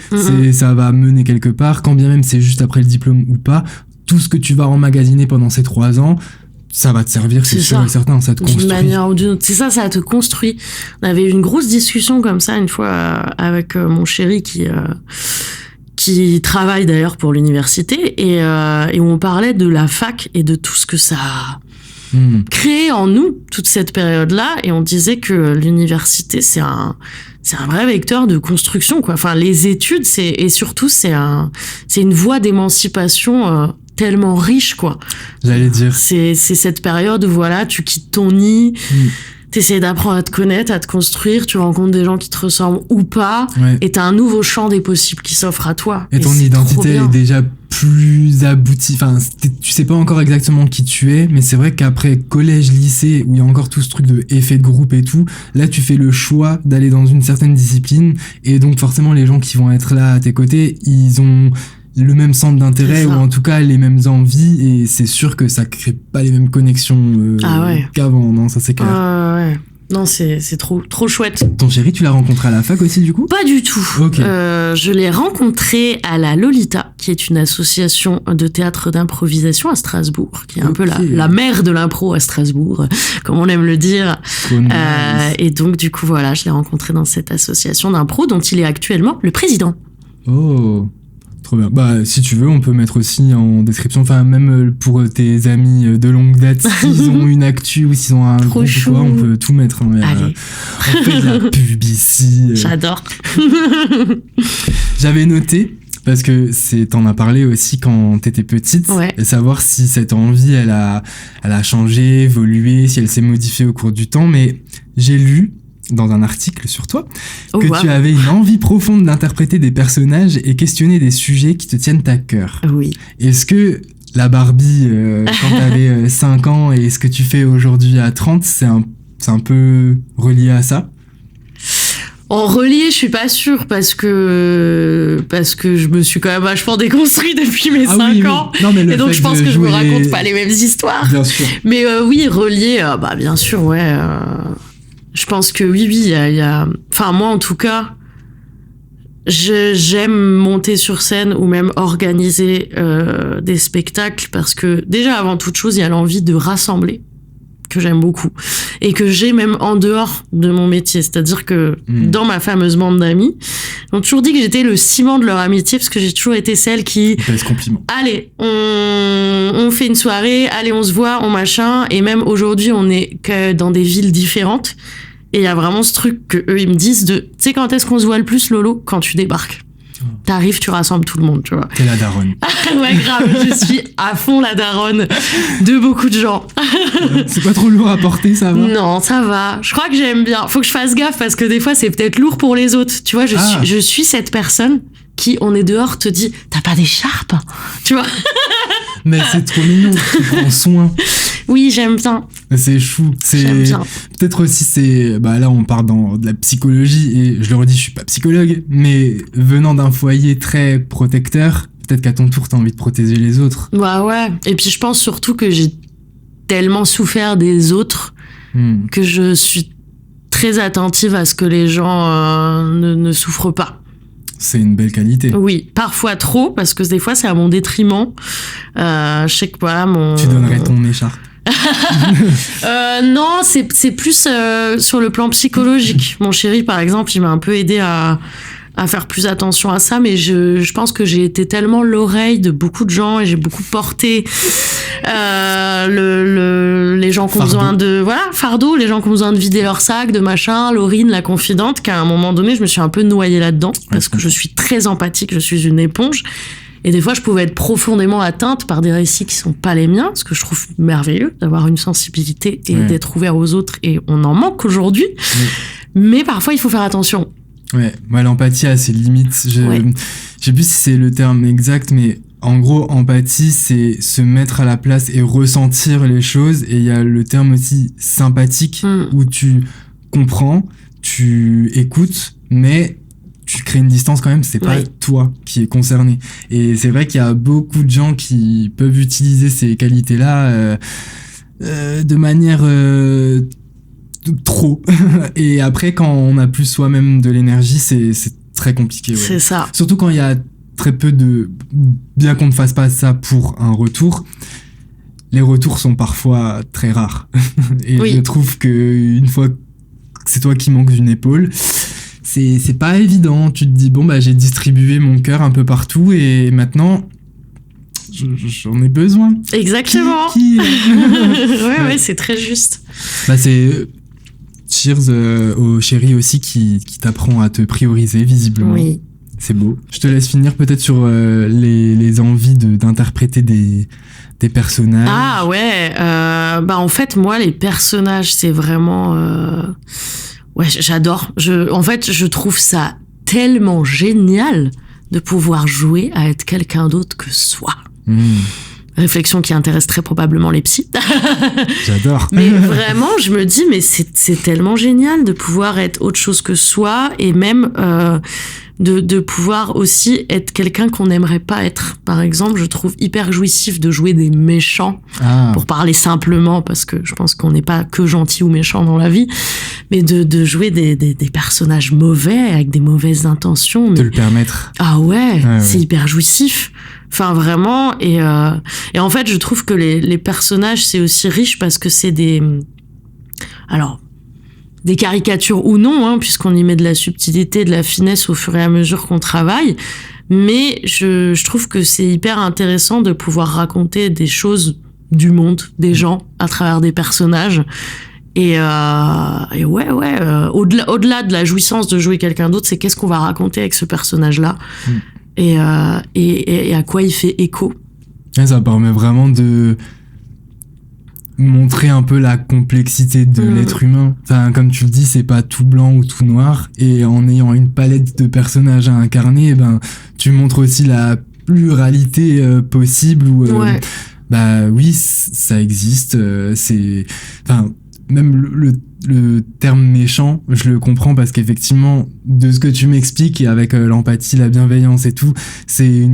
ça va mener quelque part, quand bien même c'est juste après le diplôme ou pas, tout ce que tu vas emmagasiner pendant ces 3 ans, ça va te servir, c'est sûr et certain, ça te construit. D'une manière ou d'une autre. C'est ça te construit. On avait eu une grosse discussion comme ça une fois avec mon chéri qui travaille d'ailleurs pour l'université et où on parlait de la fac et de tout ce que ça a créé en nous, toute cette période-là, et on disait que l'université, c'est un vrai vecteur de construction, quoi. Enfin, les études, et surtout, c'est une voie d'émancipation tellement riche, quoi. J'allais dire. C'est cette période où, voilà, tu quittes ton nid, t'essaies d'apprendre à te connaître, à te construire, tu rencontres des gens qui te ressemblent ou pas, et t'as un nouveau champ des possibles qui s'offre à toi. Et ton identité est déjà plus aboutie. Enfin, tu sais pas encore exactement qui tu es, mais c'est vrai qu'après collège, lycée, où il y a encore tout ce truc de effet de groupe et tout, là, tu fais le choix d'aller dans une certaine discipline, et donc forcément, les gens qui vont être là à tes côtés, ils ont le même centre d'intérêt ou en tout cas les mêmes envies, et c'est sûr que ça crée pas les mêmes connexions qu'avant, non, ça c'est clair. Non, c'est trop chouette. Ton chéri, tu l'as rencontré à la fac aussi, du coup? Pas du tout. Okay. Je l'ai rencontré à la Lolita, qui est une association de théâtre d'improvisation à Strasbourg, qui est un peu la mère de l'impro à Strasbourg, comme on aime le dire. Nice. Et donc, du coup, voilà, je l'ai rencontré dans cette association d'impro dont il est actuellement le président. Oh, trop bien. Bah, si tu veux, on peut mettre aussi en description, enfin, même pour tes amis de longue date, s'ils ont une actu ou s'ils ont un groupe ou quoi, on peut tout mettre. Allez. On fait de la pub ici. J'adore. J'avais noté, parce que t'en as parlé aussi quand t'étais petite, et savoir si cette envie, elle a changé, évolué, si elle s'est modifiée au cours du temps, mais j'ai lu dans un article sur toi, que tu avais une envie profonde d'interpréter des personnages et questionner des sujets qui te tiennent à cœur. Oui. Est-ce que la Barbie, quand t'avais 5 ans, et ce que tu fais aujourd'hui à 30, c'est un peu relié à ça? En relié, je suis pas sûre, parce que je me suis quand même vachement déconstruit depuis mes 5 ans. Non, mais et donc je pense que je me raconte pas les mêmes histoires. Bien sûr. Mais oui, relié, bien sûr, ouais. Je pense que oui, il y a... Enfin, moi, en tout cas, j'aime monter sur scène ou même organiser des spectacles parce que, déjà, avant toute chose, il y a l'envie de rassembler, que j'aime beaucoup. Et que j'ai même en dehors de mon métier. C'est-à-dire que dans ma fameuse bande d'amis, ils m'ont toujours dit que j'étais le ciment de leur amitié parce que j'ai toujours été celle qui... Ce compliment. Allez, on fait une soirée, allez, on se voit, on machin. Et même aujourd'hui, on est que dans des villes différentes. Et il y a vraiment ce truc que eux ils me disent tu sais quand est-ce qu'on se voit le plus, Lolo? Quand tu débarques. T'arrives, tu rassembles tout le monde, tu vois. T'es la daronne. Ouais, grave, je suis à fond la daronne de beaucoup de gens. C'est pas trop lourd à porter, ça va? Non, ça va. Je crois que j'aime bien. Faut que je fasse gaffe parce que des fois c'est peut-être lourd pour les autres. Tu vois, je suis cette personne qui, on est dehors, te dit t'as pas d'écharpe? Tu vois. Mais c'est trop mignon, tu prends soin. Oui, j'aime bien. C'est chou. J'aime bien. Peut-être aussi, là, on part dans de la psychologie, et je le redis, je suis pas psychologue, mais venant d'un foyer très protecteur, peut-être qu'à ton tour, t'as envie de protéger les autres. Bah ouais. Et puis, je pense surtout que j'ai tellement souffert des autres que je suis très attentive à ce que les gens ne souffrent pas. C'est une belle qualité. Oui, parfois trop, parce que des fois, c'est à mon détriment. Je sais que voilà, Tu donnerais ton écharpe? Non, c'est plus sur le plan psychologique. Mon chéri, par exemple, il m'a un peu aidé à faire plus attention à ça, mais je pense que j'ai été tellement l'oreille de beaucoup de gens et j'ai beaucoup porté les gens qui ont besoin de fardeau, les gens qui ont besoin de vider leur sac, de machin, Laurine, la confidente, qu'à un moment donné, je me suis un peu noyée là-dedans parce que je suis très empathique, je suis une éponge. Et des fois, je pouvais être profondément atteinte par des récits qui sont pas les miens, ce que je trouve merveilleux d'avoir une sensibilité et d'être ouvert aux autres. Et on en manque aujourd'hui. Mais parfois, il faut faire attention. Ouais, moi, l'empathie a ses limites. Je sais plus si c'est le terme exact, mais en gros, empathie, c'est se mettre à la place et ressentir les choses. Et il y a le terme aussi sympathique, où tu comprends, tu écoutes, mais tu crées une distance quand même, c'est pas toi qui est concerné. Et c'est vrai qu'il y a beaucoup de gens qui peuvent utiliser ces qualités-là de manière trop. Et après, quand on a plus soi-même de l'énergie, c'est très compliqué. Ouais. C'est ça. Surtout quand il y a très peu de... Bien qu'on ne fasse pas ça pour un retour, les retours sont parfois très rares. Et je trouve qu'une fois que c'est toi qui manques d'une épaule, c'est pas évident. Tu te dis, bon, bah, j'ai distribué mon cœur un peu partout et maintenant, j'en ai besoin. Exactement. Ouais, c'est très juste. Bah, c'est cheers au chéri aussi qui t'apprend à te prioriser, visiblement. Oui. C'est beau. Je te laisse finir peut-être sur les envies d'interpréter des personnages. Ah ouais. Bah, en fait, moi, les personnages, c'est vraiment... Ouais, j'adore. En fait, je trouve ça tellement génial de pouvoir jouer à être quelqu'un d'autre que soi. Réflexion qui intéresse très probablement les psys. J'adore. Mais vraiment, je me dis, mais c'est tellement génial de pouvoir être autre chose que soi et même de pouvoir aussi être quelqu'un qu'on n'aimerait pas être. Par exemple, je trouve hyper jouissif de jouer des méchants, pour parler simplement, parce que je pense qu'on n'est pas que gentil ou méchant dans la vie, mais de jouer des personnages mauvais, avec des mauvaises intentions. De le permettre. Ah ouais, c'est hyper jouissif. Enfin, vraiment. Et en fait, je trouve que les personnages, c'est aussi riche parce que c'est des caricatures ou non, hein, puisqu'on y met de la subtilité, de la finesse au fur et à mesure qu'on travaille. Mais je trouve que c'est hyper intéressant de pouvoir raconter des choses du monde, des gens, à travers des personnages. Et au-delà de la jouissance de jouer quelqu'un d'autre, c'est qu'est-ce qu'on va raconter avec ce personnage-là. Et à quoi il fait écho. Et ça permet vraiment de montrer un peu la complexité de l'être humain. Enfin, comme tu le dis, c'est pas tout blanc ou tout noir. Et en ayant une palette de personnages à incarner, tu montres aussi la pluralité possible. Bah oui, ça existe. Même le terme méchant, je le comprends parce qu'effectivement, de ce que tu m'expliques et avec l'empathie, la bienveillance et tout, c'est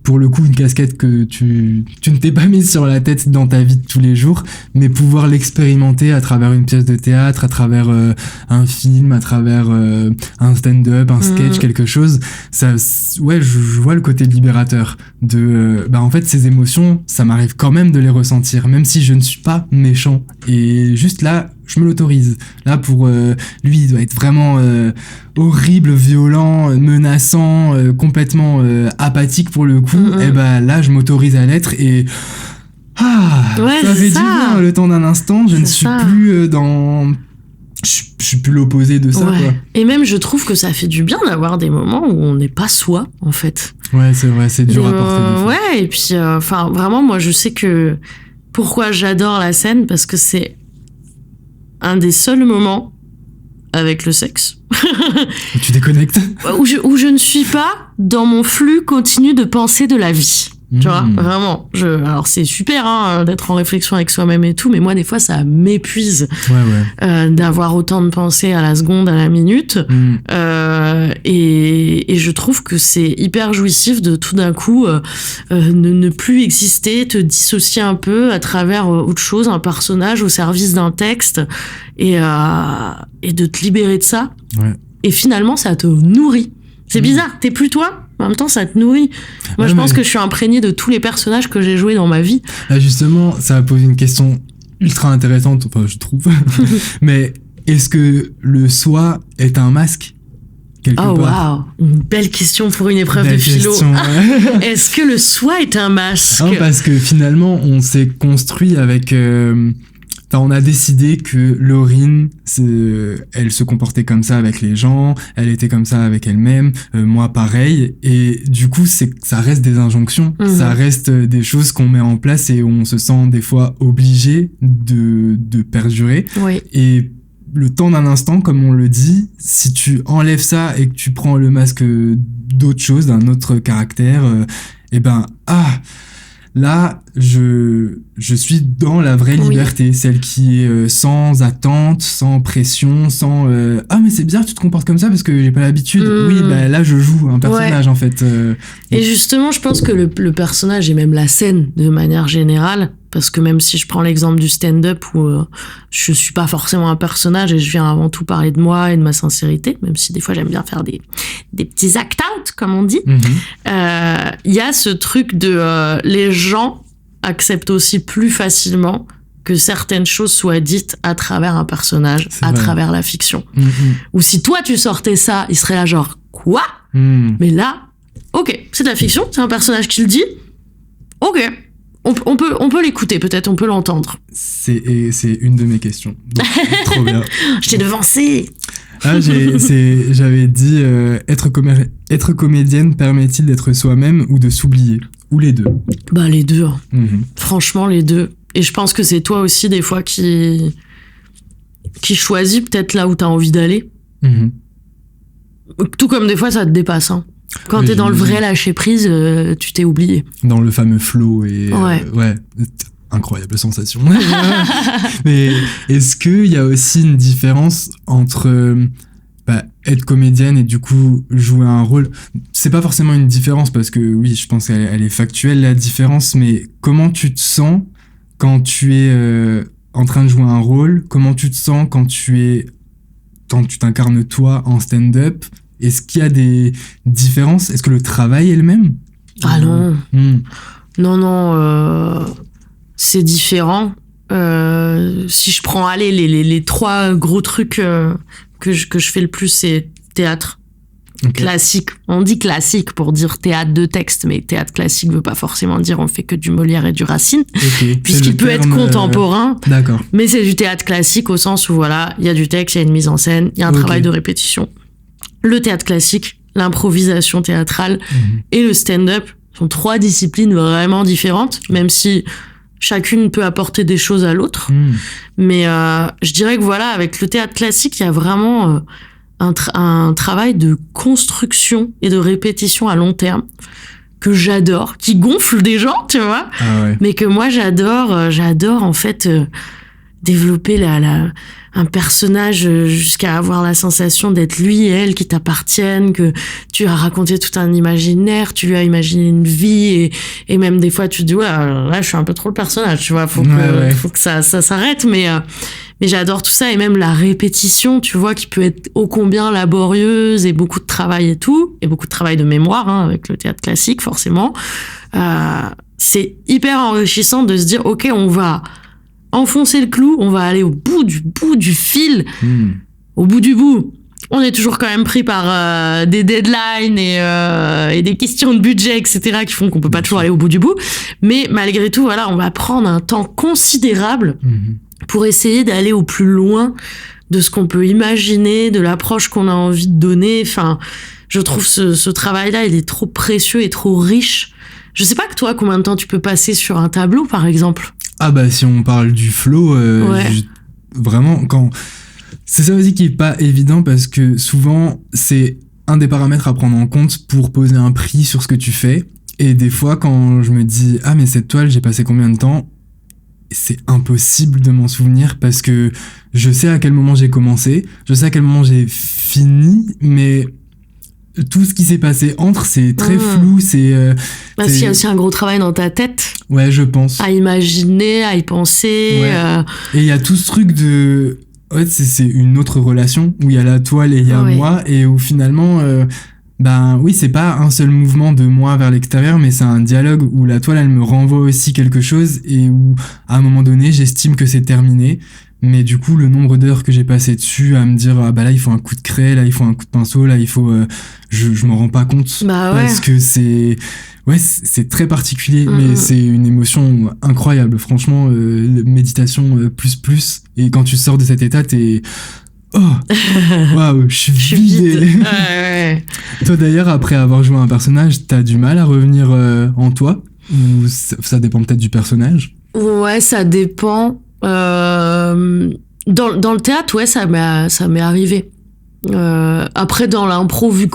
pour le coup une casquette que tu ne t'es pas mise sur la tête dans ta vie de tous les jours, mais pouvoir l'expérimenter à travers une pièce de théâtre, à travers un film, à travers un stand-up, un sketch, quelque chose, ça, je vois le côté libérateur de en fait ces émotions, ça m'arrive quand même de les ressentir, même si je ne suis pas méchant, et juste là je me l'autorise. Là, pour lui, il doit être vraiment horrible, violent, menaçant, complètement apathique pour le coup. Et là, je m'autorise à l'être et ça fait du bien le temps d'un instant. Je ne suis plus dans... Je suis plus l'opposé de ça. Quoi. Et même, je trouve que ça fait du bien d'avoir des moments où on n'est pas soi, en fait. Ouais, c'est vrai, c'est dur à porter. Ouais, et puis, vraiment, moi, je sais que... Pourquoi j'adore la scène, parce que c'est un des seuls moments avec le sexe. Tu déconnectes. où je ne suis pas dans mon flux continu de pensée de la vie. Tu vois, vraiment. Alors, c'est super d'être en réflexion avec soi-même et tout, mais moi, des fois, ça m'épuise d'avoir autant de pensées à la seconde, à la minute. Et je trouve que c'est hyper jouissif de tout d'un coup ne plus exister, te dissocier un peu à travers autre chose, un personnage au service d'un texte, et de te libérer de ça. Ouais. Et finalement, ça te nourrit. C'est bizarre, t'es plus toi, en même temps ça te nourrit. Moi je pense que je suis imprégnée de tous les personnages que j'ai joués dans ma vie. Là justement, ça va poser une question ultra intéressante, enfin je trouve. Mais est-ce que le soi est un masque quelque part? Waouh, une belle question pour une épreuve de philo. Question, ouais. Est-ce que le soi est un masque? Non, parce que finalement, on s'est construit avec... on a décidé que Laurine, elle se comportait comme ça avec les gens, elle était comme ça avec elle-même, moi pareil, et du coup, ça reste des injonctions, ça reste des choses qu'on met en place et on se sent des fois obligé de perdurer. Oui. Et le temps d'un instant, comme on le dit, si tu enlèves ça et que tu prends le masque d'autre chose, d'un autre caractère, là, je suis dans la vraie liberté, celle qui est sans attente, sans pression, sans ah mais c'est bizarre tu te comportes comme ça parce que j'ai pas l'habitude. Oui, là je joue un personnage en fait. Et justement, je pense que le personnage et même la scène de manière générale, parce que même si je prends l'exemple du stand-up où je suis pas forcément un personnage et je viens avant tout parler de moi et de ma sincérité, même si des fois j'aime bien faire des petits act-out comme on dit, il y a ce truc de les gens acceptent aussi plus facilement que certaines choses soient dites à travers un personnage, travers la fiction. Ou si toi tu sortais ça, il serait là genre quoi? Mais là, ok, c'est de la fiction, c'est un personnage qui le dit, ok. On peut l'écouter, peut-être, on peut l'entendre. C'est une de mes questions. Donc, trop bien. Je t'ai devancé. J'avais dit, être comédienne permet-il d'être soi-même ou de s'oublier? Ou les deux? Bah, les deux. Hein. Franchement, les deux. Et je pense que c'est toi aussi, des fois, qui choisis peut-être là où t'as envie d'aller. Tout comme des fois, ça te dépasse, hein. Quand t'es dans le vrai lâcher prise, tu t'es oublié. Dans le fameux flow et incroyable sensation. Mais est-ce qu'il y a aussi une différence entre être comédienne et du coup jouer un rôle? C'est pas forcément une différence parce que oui, je pense qu'elle est factuelle la différence, mais comment tu te sens quand tu es en train de jouer un rôle? Comment tu te sens quand tu t'incarnes toi en stand-up? Est-ce qu'il y a des différences? Est-ce que le travail est le même? Ah non. Non, c'est différent. Si je prends les trois gros trucs que je fais le plus, c'est théâtre. Classique. On dit classique pour dire théâtre de texte, mais théâtre classique veut pas forcément dire on fait que du Molière et du Racine, puisqu'il peut être contemporain. D'accord. Mais c'est du théâtre classique au sens où voilà, il y a du texte, il y a une mise en scène, il y a un travail de répétition. Le théâtre classique, l'improvisation théâtrale et le stand-up sont trois disciplines vraiment différentes, même si chacune peut apporter des choses à l'autre. Mais je dirais que voilà, avec le théâtre classique, il y a vraiment un travail de construction et de répétition à long terme que j'adore, qui gonfle des gens, tu vois, mais que moi j'adore en fait développer un personnage jusqu'à avoir la sensation d'être lui et elle qui t'appartiennent, que tu as raconté tout un imaginaire, tu lui as imaginé une vie et même des fois tu te dis ouais là je suis un peu trop le personnage, tu vois, faut que ça s'arrête, mais j'adore tout ça et même la répétition, tu vois, qui peut être ô combien laborieuse et beaucoup de travail et tout, et beaucoup de travail de mémoire avec le théâtre classique forcément. C'est hyper enrichissant de se dire ok, on va enfoncer le clou, on va aller au bout du fil, au bout du bout. On est toujours quand même pris par des deadlines et des questions de budget, etc., qui font qu'on peut pas toujours aller au bout du bout. Mais malgré tout, voilà, on va prendre un temps considérable pour essayer d'aller au plus loin de ce qu'on peut imaginer, de l'approche qu'on a envie de donner. Enfin, je trouve ce travail-là, il est trop précieux et trop riche. Je sais pas que toi, combien de temps tu peux passer sur un tableau, par exemple? Ah bah si on parle du flow, vraiment c'est ça aussi qui est pas évident parce que souvent c'est un des paramètres à prendre en compte pour poser un prix sur ce que tu fais. Et des fois quand je me dis ah mais cette toile j'ai passé combien de temps, c'est impossible de m'en souvenir parce que je sais à quel moment j'ai commencé, je sais à quel moment j'ai fini, mais tout ce qui s'est passé entre, c'est très flou, c'est... Parce qu'il y a aussi un gros travail dans ta tête. Ouais, je pense. À imaginer, à y penser. Ouais. Et il y a tout ce truc de... En fait, c'est une autre relation où il y a la toile et il y a moi, et où finalement, Ben oui, c'est pas un seul mouvement de moi vers l'extérieur, mais c'est un dialogue où la toile, elle me renvoie aussi quelque chose et où, à un moment donné, j'estime que c'est terminé. Mais du coup, le nombre d'heures que j'ai passé dessus à me dire, ah bah là, il faut un coup de craie, là, il faut un coup de pinceau, là, il faut, je m'en rends pas compte. Bah ouais. Parce que c'est très particulier, mais c'est une émotion incroyable. Franchement, méditation plus. Et quand tu sors de cet état, t'es, oh, waouh, je suis vidé. Ouais. Toi d'ailleurs, après avoir joué un personnage, t'as du mal à revenir en toi? Ou ça dépend peut-être du personnage? Ouais, ça dépend. Dans le théâtre, ouais, ça m'est arrivé. Après, dans l'impro, vu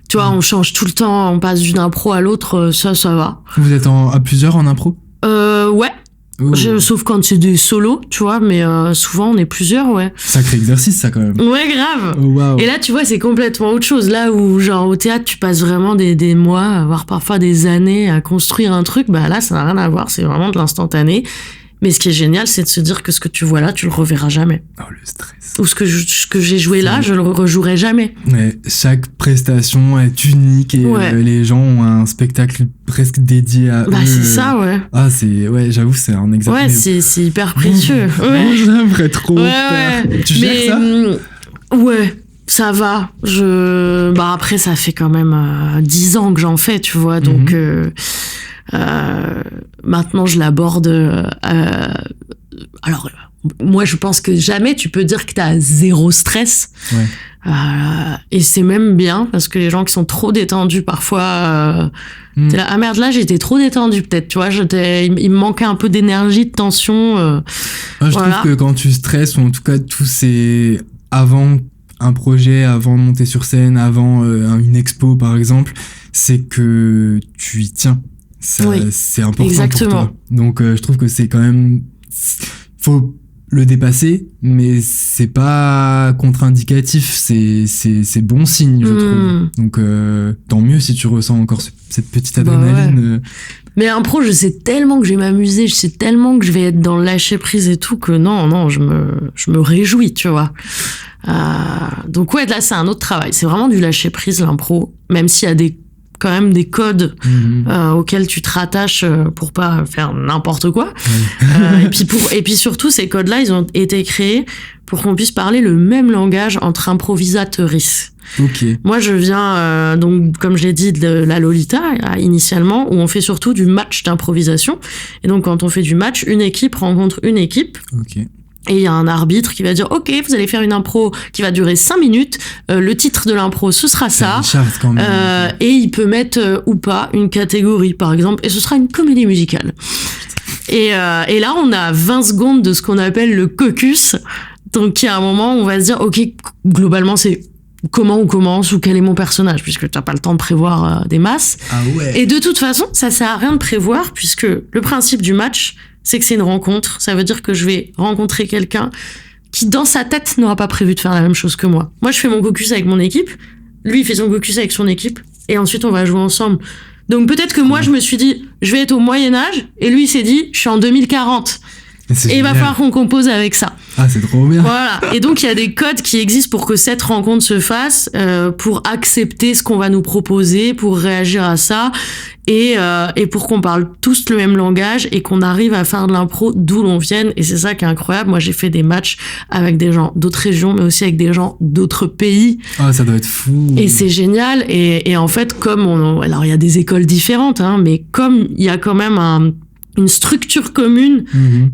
tu vois, on change tout le temps, on passe d'une impro à l'autre, ça va. Vous êtes à plusieurs en impro? Ouais. Oh. Sauf quand c'est des solos, tu vois, mais souvent on est plusieurs, ouais. Sacré exercice, ça, quand même. Ouais, grave. Oh, wow. Et là, tu vois, c'est complètement autre chose. Là où, genre, au théâtre, tu passes vraiment des mois, voire parfois des années à construire un truc, bah là, ça n'a rien à voir, c'est vraiment de l'instantané. Mais ce qui est génial, c'est de se dire que ce que tu vois là, tu le reverras jamais. Oh, le stress. Ou ce que j'ai joué là, je le rejouerai jamais. Ouais, chaque prestation est unique et les gens ont un spectacle presque dédié à eux. Bah, c'est ça, ouais. Ah, j'avoue, c'est un exemple. Ouais, c'est hyper précieux. Ouais. J'aimerais trop faire. Tu gères ça? Ouais. Ça va. Après, ça fait quand même 10 ans que j'en fais, tu vois. Donc, maintenant, je l'aborde. Alors, moi, je pense que jamais tu peux dire que t'as zéro stress. Ouais. Et c'est même bien, parce que les gens qui sont trop détendus, parfois, t'es là, ah merde, là, j'étais trop détendu, peut-être, tu vois, il me manquait un peu d'énergie, de tension. Moi, je trouve que quand tu stresses, ou en tout cas, tout c'est avant un projet, avant de monter sur scène, avant une expo, par exemple, c'est que tu y tiens. Ça, c'est important. Exactement. Pour toi. Donc, je trouve que c'est quand même, faut le dépasser, mais c'est pas contre-indicatif, c'est bon signe, je trouve. Donc, tant mieux si tu ressens encore cette petite adrénaline. Mais impro, je sais tellement que je vais m'amuser, je sais tellement que je vais être dans le lâcher prise et tout, que non, je me réjouis, tu vois. Donc ouais, là, c'est un autre travail. C'est vraiment du lâcher prise, l'impro, même s'il y a quand même des codes auxquels tu te rattaches pour pas faire n'importe quoi. Et puis surtout, ces codes-là, ils ont été créés pour qu'on puisse parler le même langage entre improvisatrices. Ok. Moi, je viens, donc, comme je l'ai dit, de la Lolita, initialement, où on fait surtout du match d'improvisation. Et donc, quand on fait du match, une équipe rencontre une équipe. Ok. Et il y a un arbitre qui va dire, OK, vous allez faire une impro qui va durer 5 minutes. Le titre de l'impro, ce sera ça. Quand même. Et il peut mettre ou pas une catégorie, par exemple, et ce sera une comédie musicale. Et là, on a 20 secondes de ce qu'on appelle le caucus. Donc, il y a un moment où on va se dire, OK, globalement, c'est comment on commence ou quel est mon personnage, puisque tu n'as pas le temps de prévoir des masses. Ah ouais. Et de toute façon, ça sert à rien de prévoir, puisque le principe du match, c'est que c'est une rencontre. Ça veut dire que je vais rencontrer quelqu'un qui, dans sa tête, n'aura pas prévu de faire la même chose que moi. Moi, je fais mon caucus avec mon équipe. Lui, il fait son caucus avec son équipe. Et ensuite, on va jouer ensemble. Donc, peut-être que moi, je me suis dit, je vais être au Moyen-Âge. Et lui, il s'est dit, je suis en 2040. Et il va falloir qu'on compose avec ça. Ah, c'est trop bien. Voilà. Et donc, il y a des codes qui existent pour que cette rencontre se fasse, pour accepter ce qu'on va nous proposer, pour réagir à ça, et pour qu'on parle tous le même langage et qu'on arrive à faire de l'impro d'où l'on vienne. Et c'est ça qui est incroyable. Moi, j'ai fait des matchs avec des gens d'autres régions, mais aussi avec des gens d'autres pays. Ah, ça doit être fou. Et c'est génial. Et en fait, alors il y a des écoles différentes, hein, mais comme il y a quand même une structure commune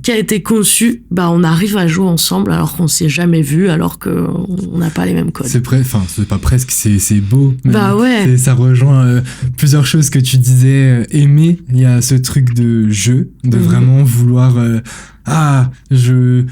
qui a été conçue, bah on arrive à jouer ensemble alors qu'on s'est jamais vu, alors qu'on n'a pas les mêmes codes. C'est pas presque, c'est beau. Bah ouais. Ça rejoint plusieurs choses que tu disais. Aimer, il y a ce truc de jeu, de vraiment vouloir je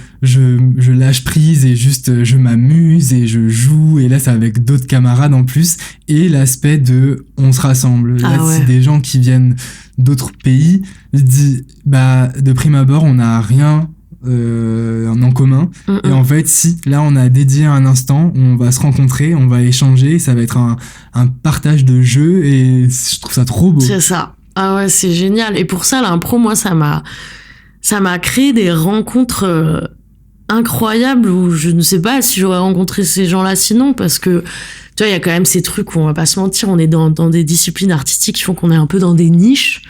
lâche prise et juste je m'amuse et je joue, et là c'est avec d'autres camarades en plus, et l'aspect de on se rassemble. Là, c'est des gens qui viennent d'autres pays, de prime abord on n'a rien en commun, et en fait si là on a dédié un instant, on va se rencontrer, on va échanger, ça va être un partage de jeu, et je trouve ça trop beau. C'est ça. Ah ouais, c'est génial. Et pour ça, l'impro, moi, ça m'a créé des rencontres incroyable où je ne sais pas si j'aurais rencontré ces gens-là sinon, parce que tu vois, il y a quand même ces trucs où on va pas se mentir, on est dans des disciplines artistiques qui font qu'on est un peu dans des niches.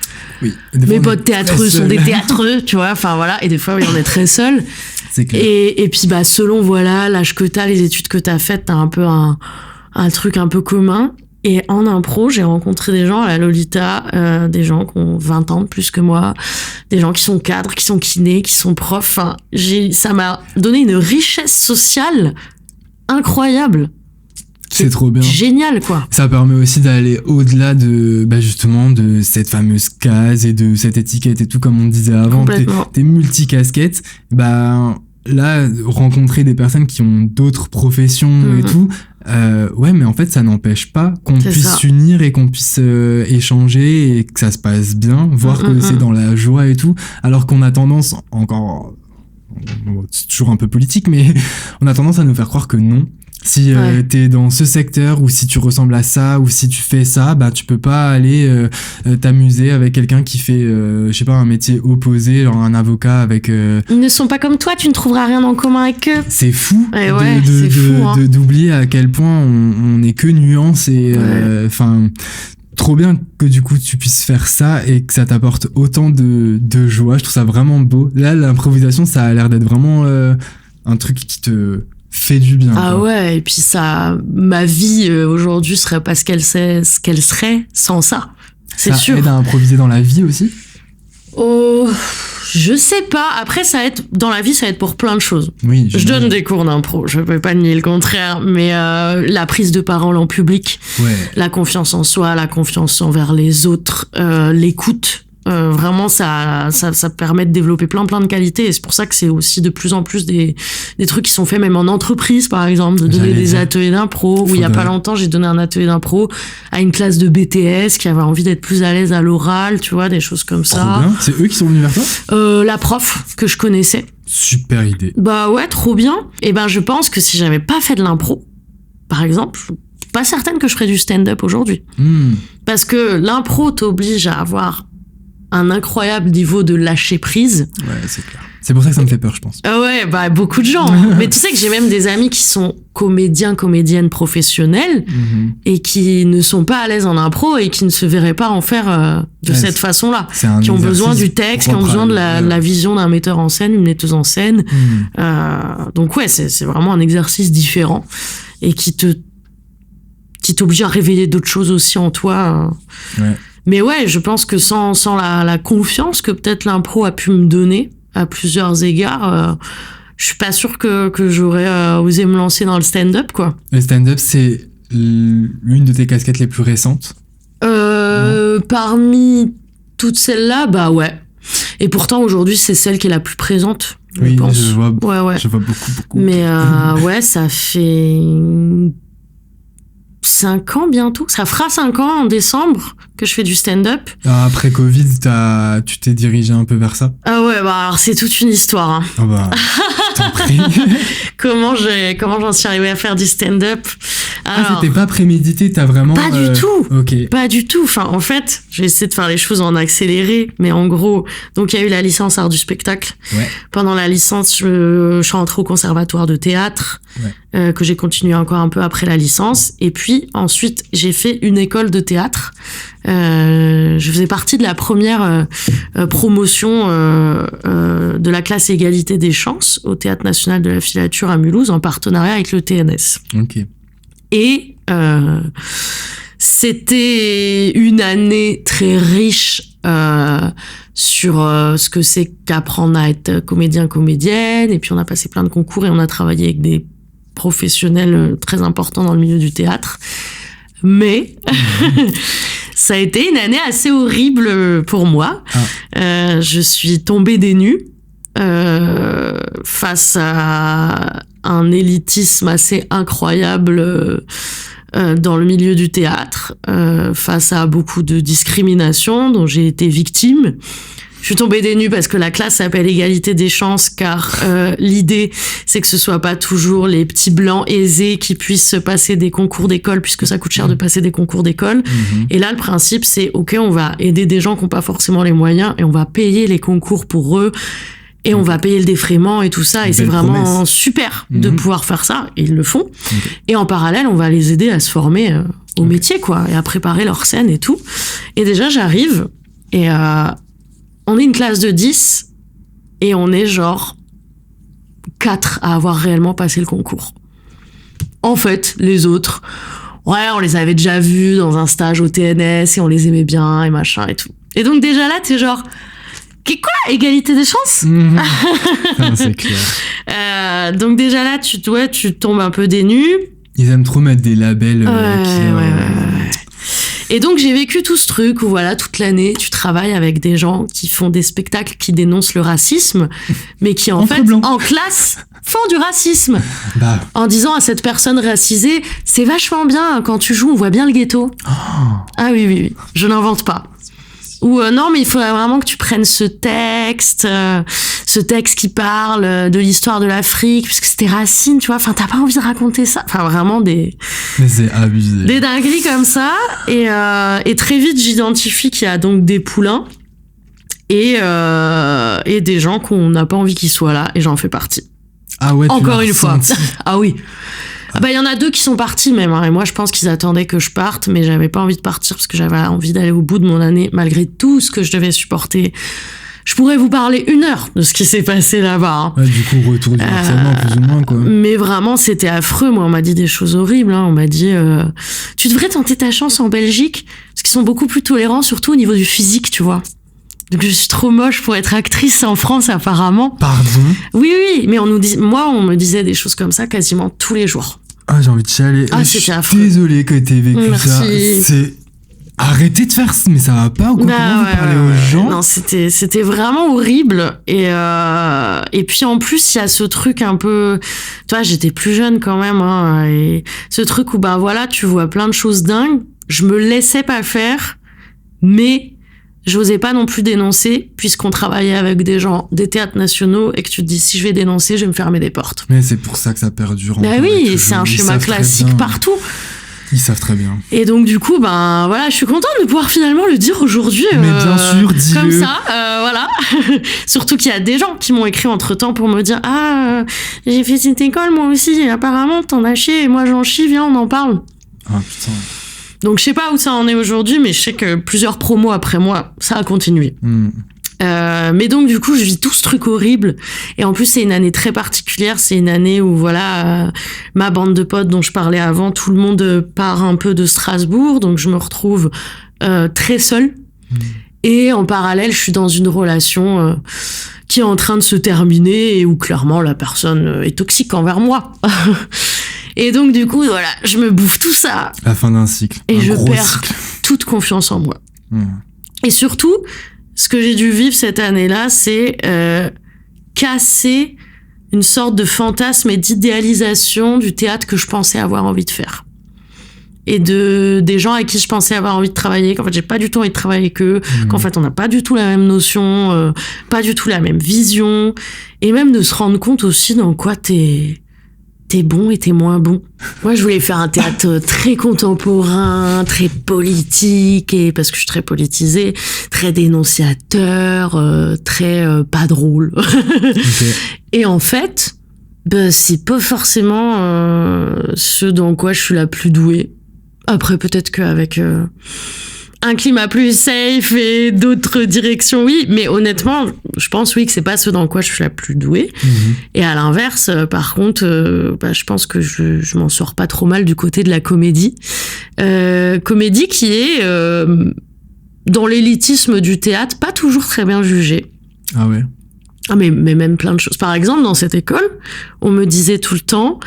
Oui. Mes potes théâtreux sont des théâtreux, tu vois, enfin voilà, et des fois, oui, on est très seul. C'est clair. Et puis, bah, selon, voilà, l'âge que t'as, les études que t'as faites, t'as un peu un truc un peu commun. Et en impro, j'ai rencontré des gens à la Lolita, des gens qui ont 20 ans de plus que moi, des gens qui sont cadres, qui sont kinés, qui sont profs. Enfin, ça m'a donné une richesse sociale incroyable. C'est trop bien. Génial, quoi. Ça permet aussi d'aller au-delà de, justement, de cette fameuse case et de cette étiquette et tout, comme on disait avant. T'es multicasquettes. Là, rencontrer des personnes qui ont d'autres professions et tout, ouais, mais en fait, ça n'empêche pas qu'on puisse s'unir et qu'on puisse échanger et que ça se passe bien, voir que c'est dans la joie et tout, alors qu'on a tendance, encore, c'est toujours un peu politique, mais on a tendance à nous faire croire que non. Si t'es dans ce secteur ou si tu ressembles à ça ou si tu fais ça, tu peux pas aller t'amuser avec quelqu'un qui fait je sais pas, un métier opposé, genre un avocat avec Ils ne sont pas comme toi, tu ne trouveras rien en commun avec eux. C'est fou fou, d'oublier à quel point on n'est que nuances et trop bien que du coup tu puisses faire ça et que ça t'apporte autant de joie. Je trouve ça vraiment beau. Là, l'improvisation, ça a l'air d'être vraiment un truc qui te fait du bien. Ah ouais, et puis ça, ma vie aujourd'hui serait pas ce qu'elle serait sans ça. C'est sûr. Ça aide à improviser dans la vie aussi? Oh, je sais pas. Après, dans la vie, ça aide pour plein de choses. Oui. Je donne des cours d'impro, je peux pas nier le contraire, mais la prise de parole en public, la confiance en soi, la confiance envers les autres, l'écoute. Vraiment, ça permet de développer plein de qualités et c'est pour ça que c'est aussi de plus en plus des trucs qui sont faits même en entreprise, par exemple, de donner des ateliers d'impro. Où il y a pas longtemps, j'ai donné un atelier d'impro à une classe de BTS qui avait envie d'être plus à l'aise à l'oral, tu vois, des choses comme ça. Trop bien. C'est eux qui sont venus vers toi? La prof que je connaissais. Super idée. Bah ouais, trop bien. Et je pense que si j'avais pas fait de l'impro, par exemple, je suis pas certaine que je ferais du stand-up aujourd'hui. Parce que l'impro t'oblige à avoir un incroyable niveau de lâcher prise. Ouais, c'est clair. C'est pour ça que ça me fait peur, je pense. Ah ouais, beaucoup de gens. Mais tu sais que j'ai même des amis qui sont comédiennes professionnels et qui ne sont pas à l'aise en impro et qui ne se verraient pas en faire de cette façon-là. Qui ont besoin du texte, qui ont besoin de la vision d'un metteur en scène, une metteuse en scène. Donc ouais, c'est vraiment un exercice différent et qui t'oblige à réveiller d'autres choses aussi en toi. Ouais. Mais ouais, je pense que sans la confiance que peut-être l'impro a pu me donner à plusieurs égards, je suis pas sûre que j'aurais osé me lancer dans le stand-up, quoi. Le stand-up, c'est l'une de tes casquettes les plus récentes? Parmi toutes celles-là, ouais. Et pourtant, aujourd'hui, c'est celle qui est la plus présente, je pense. Je vois, ouais. Je vois beaucoup. Mais ouais, ça fait 5 ans bientôt. Ça fera 5 ans en décembre que je fais du stand-up. Après Covid, tu t'es dirigé un peu vers ça? Ah ouais, alors c'est toute une histoire. Hein. Ah bah, t'en prie. Comment j'en suis arrivée à faire du stand-up? Alors, c'était pas prémédité, t'as vraiment... Pas du tout. Ok. Pas du tout. Enfin, en fait, j'ai essayé de faire les choses en accéléré, mais en gros, donc il y a eu la licence art du spectacle. Ouais. Pendant la licence, je suis rentrée au conservatoire de théâtre, que j'ai continué encore un peu après la licence. Et puis, ensuite, j'ai fait une école de théâtre. Je faisais partie de la première promotion de la classe égalité des chances au Théâtre National de la Filature à Mulhouse en partenariat avec le TNS. Ok. Et c'était une année très riche sur ce que c'est qu'apprendre à être comédienne. Et puis on a passé plein de concours et on a travaillé avec des professionnels très importants dans le milieu du théâtre. Mais ça a été une année assez horrible pour moi. Je suis tombée des nues face à un élitisme assez incroyable dans le milieu du théâtre, face à beaucoup de discrimination dont j'ai été victime. Je suis tombée des nues parce que la classe s'appelle égalité des chances, car l'idée, c'est que ce soit pas toujours les petits blancs aisés qui puissent se passer des concours d'école, puisque ça coûte cher de passer des concours d'école. Et là, le principe, c'est, OK, on va aider des gens qui n'ont pas forcément les moyens et on va payer les concours pour eux. Et on va payer le défraiement et tout ça. Et c'est vraiment super de pouvoir faire ça. Et ils le font. Et en parallèle, on va les aider à se former au métier, quoi. Et à préparer leur scène et tout. Et déjà, j'arrive. Et on est une classe de 10. Et on est genre 4 à avoir réellement passé le concours. En fait, les autres, ouais, on les avait déjà vus dans un stage au TNS et on les aimait bien et machin et tout. Et donc déjà là, t'es genre, quoi, égalité des chances? C'est clair. Donc déjà là, tu tombes un peu dénu. Ils aiment trop mettre des labels. Et donc j'ai vécu tout ce truc où voilà, toute l'année, tu travailles avec des gens qui font des spectacles qui dénoncent le racisme, mais qui en fait, en classe, font du racisme. En disant à cette personne racisée, c'est vachement bien, quand tu joues, on voit bien le ghetto. Ah oui, je n'invente pas. Ou non, mais il faudrait vraiment que tu prennes ce texte qui parle de l'histoire de l'Afrique, puisque c'était Racine, tu vois. Enfin, t'as pas envie de raconter ça. Enfin, vraiment Mais c'est abusé. Des dingueries comme ça. Et très vite, j'identifie qu'il y a donc des poulains et des gens qu'on n'a pas envie qu'ils soient là, et j'en fais partie. Ah ouais. Encore une fois. Ah oui. Il y en a 2 qui sont partis même, hein, et moi je pense qu'ils attendaient que je parte, mais j'avais pas envie de partir parce que j'avais envie d'aller au bout de mon année malgré tout ce que je devais supporter. Je pourrais vous parler 1 heure de ce qui s'est passé là-bas. Hein. Ouais, du coup, retour du harcèlement, plus ou moins, quoi. Mais vraiment, c'était affreux. Moi, on m'a dit des choses horribles. Hein. On m'a dit, tu devrais tenter ta chance en Belgique, parce qu'ils sont beaucoup plus tolérants, surtout au niveau du physique, tu vois. Donc je suis trop moche pour être actrice en France, apparemment. Pardon? Oui, mais on me disait des choses comme ça quasiment tous les jours. Ah, j'ai envie de chialer. C'était affreux. Désolé que t'aies vécu Merci. ça. C'est... Arrêtez de faire ça, mais ça va pas ou quoi? Comment vous parlez aux gens? Non, c'était vraiment horrible. Et puis en plus, il y a ce truc un peu... Tu vois, j'étais plus jeune quand même. Hein, et ce truc où, voilà, tu vois plein de choses dingues. Je me laissais pas faire, mais... j'osais pas non plus dénoncer, puisqu'on travaillait avec des gens des théâtres nationaux, et que tu te dis, si je vais dénoncer, je vais me fermer des portes. Mais c'est pour ça que ça perdure. Oui, c'est un schéma classique partout. Ils savent très bien. Et donc, du coup, voilà, je suis contente de pouvoir finalement le dire aujourd'hui. Mais bien sûr, dis-le. Comme ça, voilà. Surtout qu'il y a des gens qui m'ont écrit entre-temps pour me dire, j'ai fait cette école, moi aussi, et apparemment, t'en as chié, et moi j'en chie, viens, on en parle. Ah, putain. Donc je sais pas où ça en est aujourd'hui, mais je sais que plusieurs promos après moi, ça a continué. Mais donc du coup, je vis tout ce truc horrible. Et en plus, c'est une année très particulière. C'est une année où voilà, ma bande de potes dont je parlais avant, tout le monde part un peu de Strasbourg. Donc je me retrouve très seule. Et en parallèle, je suis dans une relation qui est en train de se terminer et où clairement la personne est toxique envers moi. Et donc, du coup, voilà, je me bouffe tout ça. La fin d'un cycle. Et je perds toute confiance en moi. Et surtout, ce que j'ai dû vivre cette année-là, c'est casser une sorte de fantasme et d'idéalisation du théâtre que je pensais avoir envie de faire. Et des gens avec qui je pensais avoir envie de travailler, qu'en fait, j'ai pas du tout envie de travailler avec eux, qu'en fait, on n'a pas du tout la même notion, pas du tout la même vision. Et même de se rendre compte aussi dans quoi t'es bon et t'es moins bon. Moi, je voulais faire un théâtre très contemporain, très politique, et parce que je suis très politisée, très dénonciateur, très pas drôle. Okay. Et en fait, c'est pas forcément ce dans quoi je suis la plus douée. Après, peut-être qu'avec un climat plus safe et d'autres directions, oui. Mais honnêtement, je pense, oui, que c'est pas ce dans quoi je suis la plus douée. Et à l'inverse, par contre, je pense que je m'en sors pas trop mal du côté de la comédie. Comédie qui est, dans l'élitisme du théâtre, pas toujours très bien jugée. Ah ouais? Ah mais même plein de choses. Par exemple, dans cette école, on me disait tout le temps,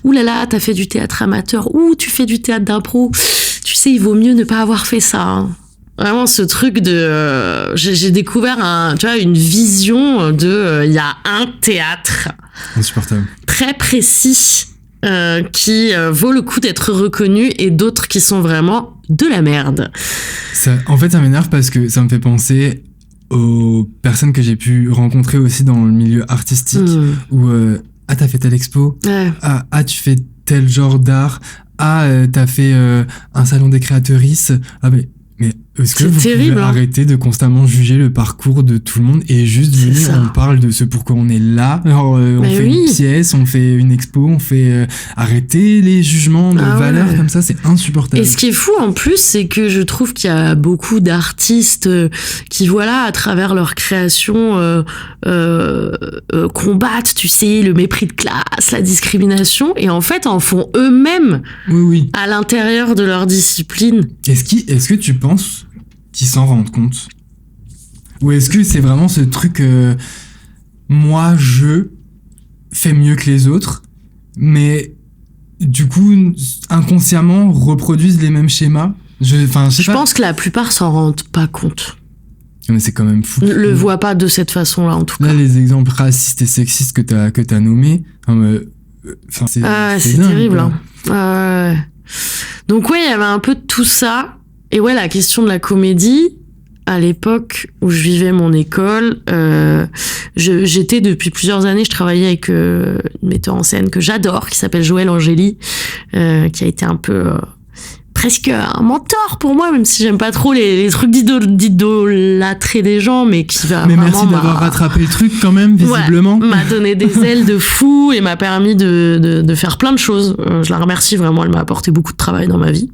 oulala, t'as fait du théâtre amateur, ou tu fais du théâtre d'impro. Tu sais, il vaut mieux ne pas avoir fait ça. Hein. Vraiment, ce truc de, j'ai découvert une vision de, il y a un théâtre insupportable, très précis, qui vaut le coup d'être reconnu, et d'autres qui sont vraiment de la merde. En fait, ça m'énerve parce que ça me fait penser aux personnes que j'ai pu rencontrer aussi dans le milieu artistique, où t'as fait telle expo, tu fais tel genre d'art, t'as fait un salon des créatrices, mais Est-ce que C'est vous terrible, pouvez hein. arrêter de constamment juger le parcours de tout le monde et juste C'est venir, ça. on parle de ce pourquoi on est là, alors, on Mais fait oui. une pièce, on fait une expo, on fait arrêter les jugements de Ah valeurs ouais. comme ça, c'est insupportable. Et ce qui est fou en plus, c'est que je trouve qu'il y a beaucoup d'artistes qui, voilà, à travers leur création, combattent, tu sais, le mépris de classe, la discrimination, et en fait en font eux-mêmes Oui, oui. à l'intérieur de leur discipline. Est-ce que tu penses qu'ils s'en rendent compte? Ou est-ce que c'est vraiment ce truc, moi, je fais mieux que les autres, mais du coup, inconsciemment, reproduisent les mêmes schémas? Je Je pense que la plupart s'en rendent pas compte. Mais c'est quand même fou. Ne le voient pas de cette façon-là, en tout cas. Là, les exemples racistes et sexistes que t'as nommés, c'est C'est dingue, terrible. quoi. Hein. Ouais. Donc ouais, il y avait un peu de tout ça. Et ouais, la question de la comédie, à l'époque où je vivais mon école, j'étais depuis plusieurs années, je travaillais avec une metteur en scène que j'adore, qui s'appelle Joël Angéli, qui a été un peu... presque un mentor pour moi, même si j'aime pas trop les trucs d'idolâtrer des gens, mais qui va Mais vraiment merci d'avoir rattrapé le truc quand même, visiblement. Ouais, m'a donné des ailes de fou et m'a permis de faire plein de choses. Je la remercie vraiment, elle m'a apporté beaucoup de travail dans ma vie.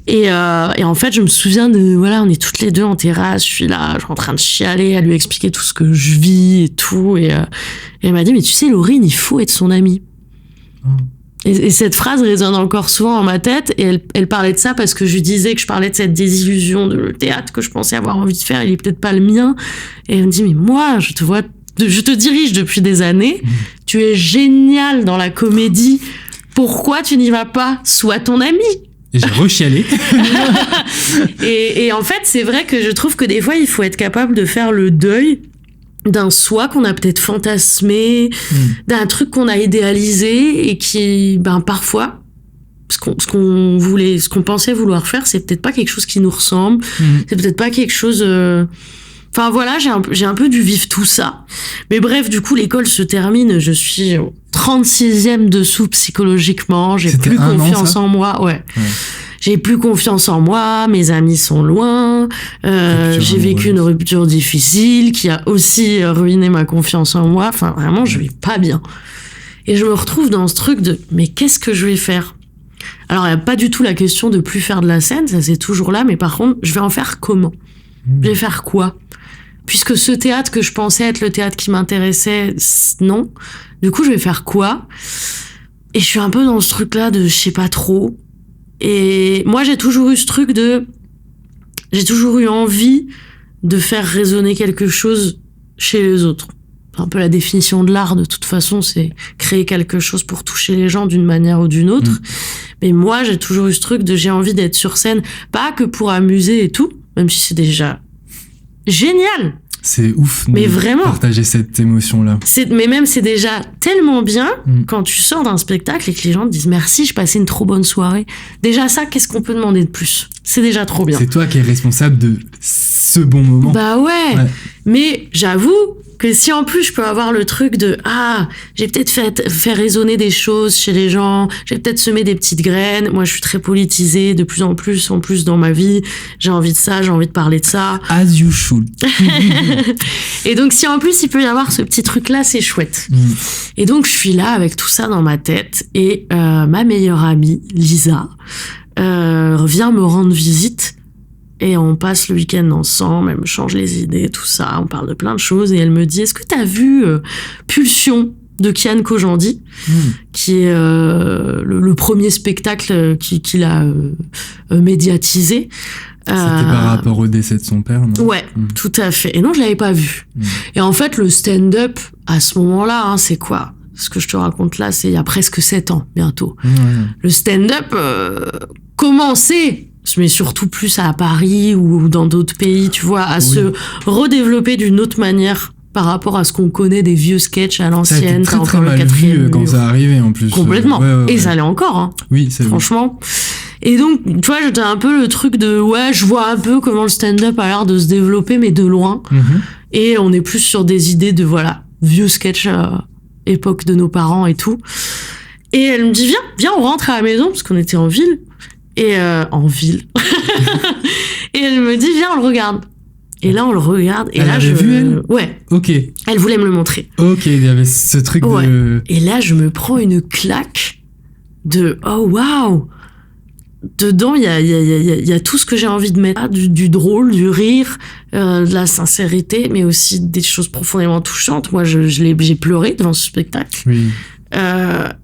Et en fait, je me souviens voilà, on est toutes les deux en terrasse, je suis là, je suis en train de chialer, à lui expliquer tout ce que je vis et tout. Et elle m'a dit, mais tu sais, Laurine, il faut être son amie. Et cette phrase résonne encore souvent en ma tête, et elle parlait de ça parce que je lui disais que je parlais de cette désillusion de le théâtre que je pensais avoir envie de faire, il est peut-être pas le mien. Et elle me dit, mais moi, je te dirige depuis des années, tu es génial dans la comédie, pourquoi tu n'y vas pas? Sois ton ami. Et j'ai rechialé. Et en fait, c'est vrai que je trouve que des fois, il faut être capable de faire le deuil d'un soi qu'on a peut-être fantasmé, d'un truc qu'on a idéalisé et qui, parfois, ce qu'on pensait vouloir faire, c'est peut-être pas quelque chose qui nous ressemble, c'est peut-être pas quelque chose... Enfin voilà, j'ai un peu dû vivre tout ça. Mais bref, du coup, l'école se termine, je suis au 36e dessous psychologiquement, j'ai C'était plus un an, confiance ça en moi, ouais. J'ai plus confiance en moi, mes amis sont loin, j'ai vécu une rupture difficile qui a aussi ruiné ma confiance en moi. Enfin, vraiment, je vais pas bien. Et je me retrouve dans ce truc de, mais qu'est-ce que je vais faire? Alors, il n'y a pas du tout la question de plus faire de la scène, ça c'est toujours là, mais par contre, je vais en faire comment? Je vais faire quoi? Puisque ce théâtre que je pensais être le théâtre qui m'intéressait, non. Du coup, je vais faire quoi? Et je suis un peu dans ce truc-là de je sais pas trop. Et moi, j'ai toujours eu ce truc j'ai toujours eu envie de faire résonner quelque chose chez les autres. Un peu la définition de l'art, de toute façon, c'est créer quelque chose pour toucher les gens d'une manière ou d'une autre. Mais moi, j'ai toujours eu ce truc j'ai envie d'être sur scène, pas que pour amuser et tout, même si c'est déjà génial. C'est ouf mais de vraiment partager cette émotion-là. Mais même, c'est déjà tellement bien quand tu sors d'un spectacle et que les gens te disent merci, je passais une trop bonne soirée. Déjà ça, qu'est-ce qu'on peut demander de plus? C'est déjà trop bien. C'est toi qui es responsable de ce bon moment. Bah ouais. Mais j'avoue que si en plus je peux avoir le truc j'ai peut-être fait résonner des choses chez les gens, j'ai peut-être semé des petites graines. Moi, je suis très politisée de plus en plus dans ma vie. J'ai envie de ça, j'ai envie de parler de ça. As you should. Et donc, si en plus il peut y avoir ce petit truc-là, c'est chouette. Et donc, je suis là avec tout ça dans ma tête et ma meilleure amie, Lisa, vient me rendre visite. Et on passe le week-end ensemble, elle me change les idées, tout ça, on parle de plein de choses, et elle me dit, est-ce que t'as vu Pulsion de Kian Kojandi, qui est le premier spectacle qu'il a médiatisé. C'était par rapport au décès de son père, non? Ouais, tout à fait. Et non, je l'avais pas vu. Et en fait, le stand-up, à ce moment-là, c'est quoi? Ce que je te raconte là, c'est il y a presque 7 ans, bientôt. Le stand-up commençait, mais surtout plus à Paris ou dans d'autres pays, tu vois, à se redévelopper d'une autre manière par rapport à ce qu'on connaît des vieux sketchs à l'ancienne. Ça a été très mal vu quand ça arrivait en plus. Complètement. Et ça l'est encore, hein. Oui, c'est franchement. Et donc, tu vois, j'étais un peu le truc je vois un peu comment le stand-up a l'air de se développer, mais de loin. Et on est plus sur des idées de, vieux sketch époque de nos parents et tout. Et elle me dit, viens, on rentre à la maison, parce qu'on était en ville. Et en ville. Et elle me dit, viens, on le regarde. Et là, on le regarde. Et elle là, avait vu, elle ? Ouais. Ok. Elle voulait me le montrer. Ok, il y avait ce truc de... Et là, je me prends une claque de oh waouh. Dedans, il y a tout ce que j'ai envie de mettre, du drôle, du rire, de la sincérité, mais aussi des choses profondément touchantes. Moi, j'ai pleuré devant ce spectacle. Oui.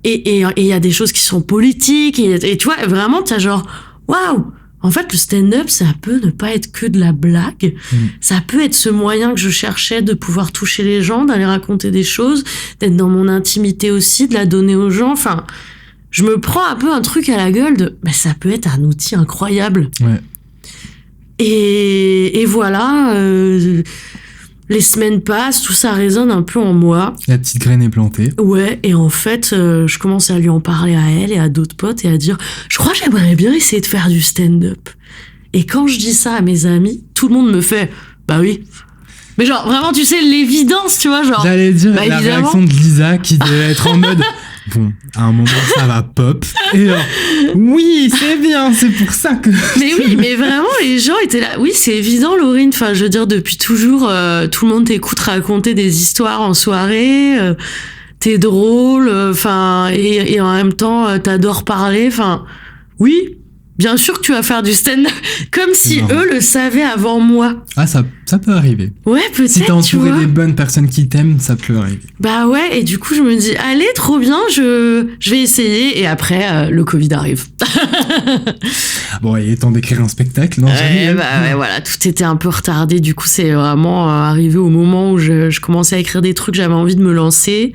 Et il y a des choses qui sont politiques. Et tu vois, vraiment, t'as genre waouh. En fait, le stand-up, ça peut ne pas être que de la blague. Ça peut être ce moyen que je cherchais de pouvoir toucher les gens, d'aller raconter des choses, d'être dans mon intimité aussi, de la donner aux gens. Enfin, je me prends un peu un truc à la gueule de, bah, ça peut être un outil incroyable. Ouais. Et voilà, les semaines passent, tout ça résonne un peu en moi. La petite graine est plantée. Ouais, et en fait, je commence à lui en parler à elle et à d'autres potes et à dire, je crois que j'aimerais bien essayer de faire du stand-up. Et quand je dis ça à mes amis, tout le monde me fait, bah oui. Mais genre, vraiment, tu sais, l'évidence, tu vois, genre. J'allais dire bah, la évidemment. réaction de Lisa qui devait être en mode, bon, à un moment, ça va pop. Et genre, oui, c'est bien, c'est pour ça que... Mais oui, mais vraiment, les gens étaient là. Oui, c'est évident, Laurine. Enfin, je veux dire, depuis toujours, tout le monde t'écoute raconter des histoires en soirée. T'es drôle. Enfin, et en même temps, t'adores parler. Enfin, oui, bien sûr que tu vas faire du stand-up. Comme si eux le savaient avant moi. Ah, ça peut arriver. Ouais, peut-être, si t'es tu entouré vois. des bonnes personnes qui t'aiment, ça peut arriver. Bah ouais, et du coup, je me dis, allez, trop bien, je vais essayer. Et après, le Covid arrive. Bon, il est temps d'écrire un spectacle, non? Ouais, voilà, tout était un peu retardé. Du coup, c'est vraiment arrivé au moment où je commençais à écrire des trucs, j'avais envie de me lancer.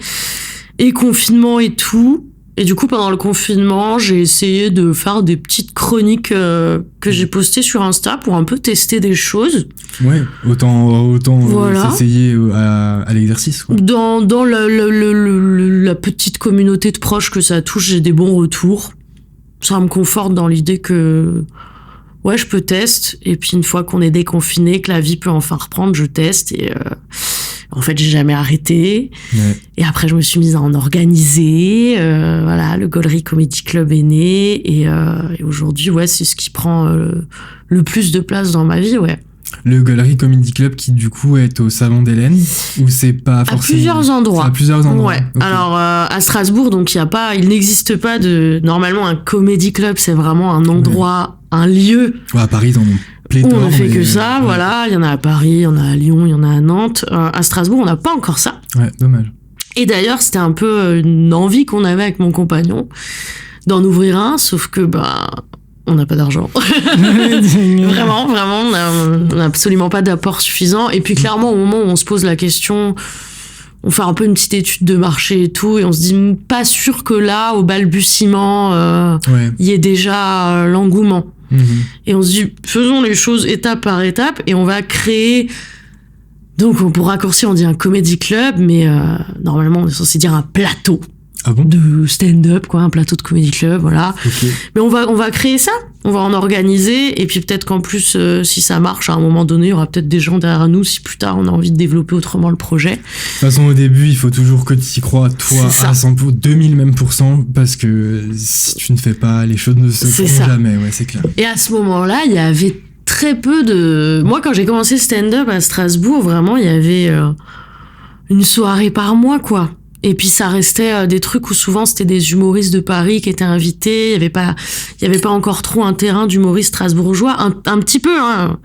Et confinement et tout. Et du coup, pendant le confinement, j'ai essayé de faire des petites chroniques que j'ai postées sur Insta pour un peu tester des choses. Ouais, autant Voilà. s'essayer à l'exercice, quoi. Dans la petite communauté de proches que ça touche, j'ai des bons retours. Ça me conforte dans l'idée que ouais, je peux tester. Et puis une fois qu'on est déconfiné, que la vie peut enfin reprendre, je teste. Et en fait, j'ai jamais arrêté. Ouais. Et après, je me suis mise à en organiser. Voilà, le Gaulerie Comedy Club est né. Et aujourd'hui, ouais, c'est ce qui prend le plus de place dans ma vie, ouais. Le Gaulerie Comedy Club qui, du coup, est au Salon d'Hélène, ou c'est pas forcément... À plusieurs endroits. À plusieurs endroits. Ouais. Okay. Alors, à Strasbourg, donc, il n'existe pas normalement, un comedy club, c'est vraiment un endroit, un lieu. Ouais, à Paris, ils en ont pléthore. On ne fait que ça, ouais. voilà. Il y en a à Paris, il y en a à Lyon, il y en a à Nantes. À Strasbourg, on n'a pas encore ça. Ouais, dommage. Et d'ailleurs, c'était un peu une envie qu'on avait avec mon compagnon d'en ouvrir un, sauf que, on n'a pas d'argent. Vraiment, on n'a absolument pas d'apport suffisant. Et puis clairement, au moment où on se pose la question, on fait un peu une petite étude de marché et tout, et on se dit pas sûr que là, au balbutiement, il y ait déjà l'engouement. Et on se dit, faisons les choses étape par étape, et on va créer... Donc pour raccourcir, on dit un comedy club, mais normalement, on est censé dire un plateau. Ah bon? De stand-up, quoi, un plateau de comedy club, voilà. Okay. Mais on va créer ça, on va en organiser, et puis peut-être qu'en plus, si ça marche, à un moment donné, il y aura peut-être des gens derrière nous, si plus tard on a envie de développer autrement le projet. De toute façon, au début, il faut toujours que tu y crois, toi, à 100%, 2000 même %, parce que si tu ne fais pas, les choses ne se feront jamais, ouais, c'est clair. Et à ce moment-là, il y avait très peu de... Moi, quand j'ai commencé le stand-up à Strasbourg, vraiment, il y avait une soirée par mois, quoi. Et puis ça restait des trucs où souvent c'était des humoristes de Paris qui étaient invités. Il y avait pas encore trop un terrain d'humoristes strasbourgeois. Un petit peu, hein.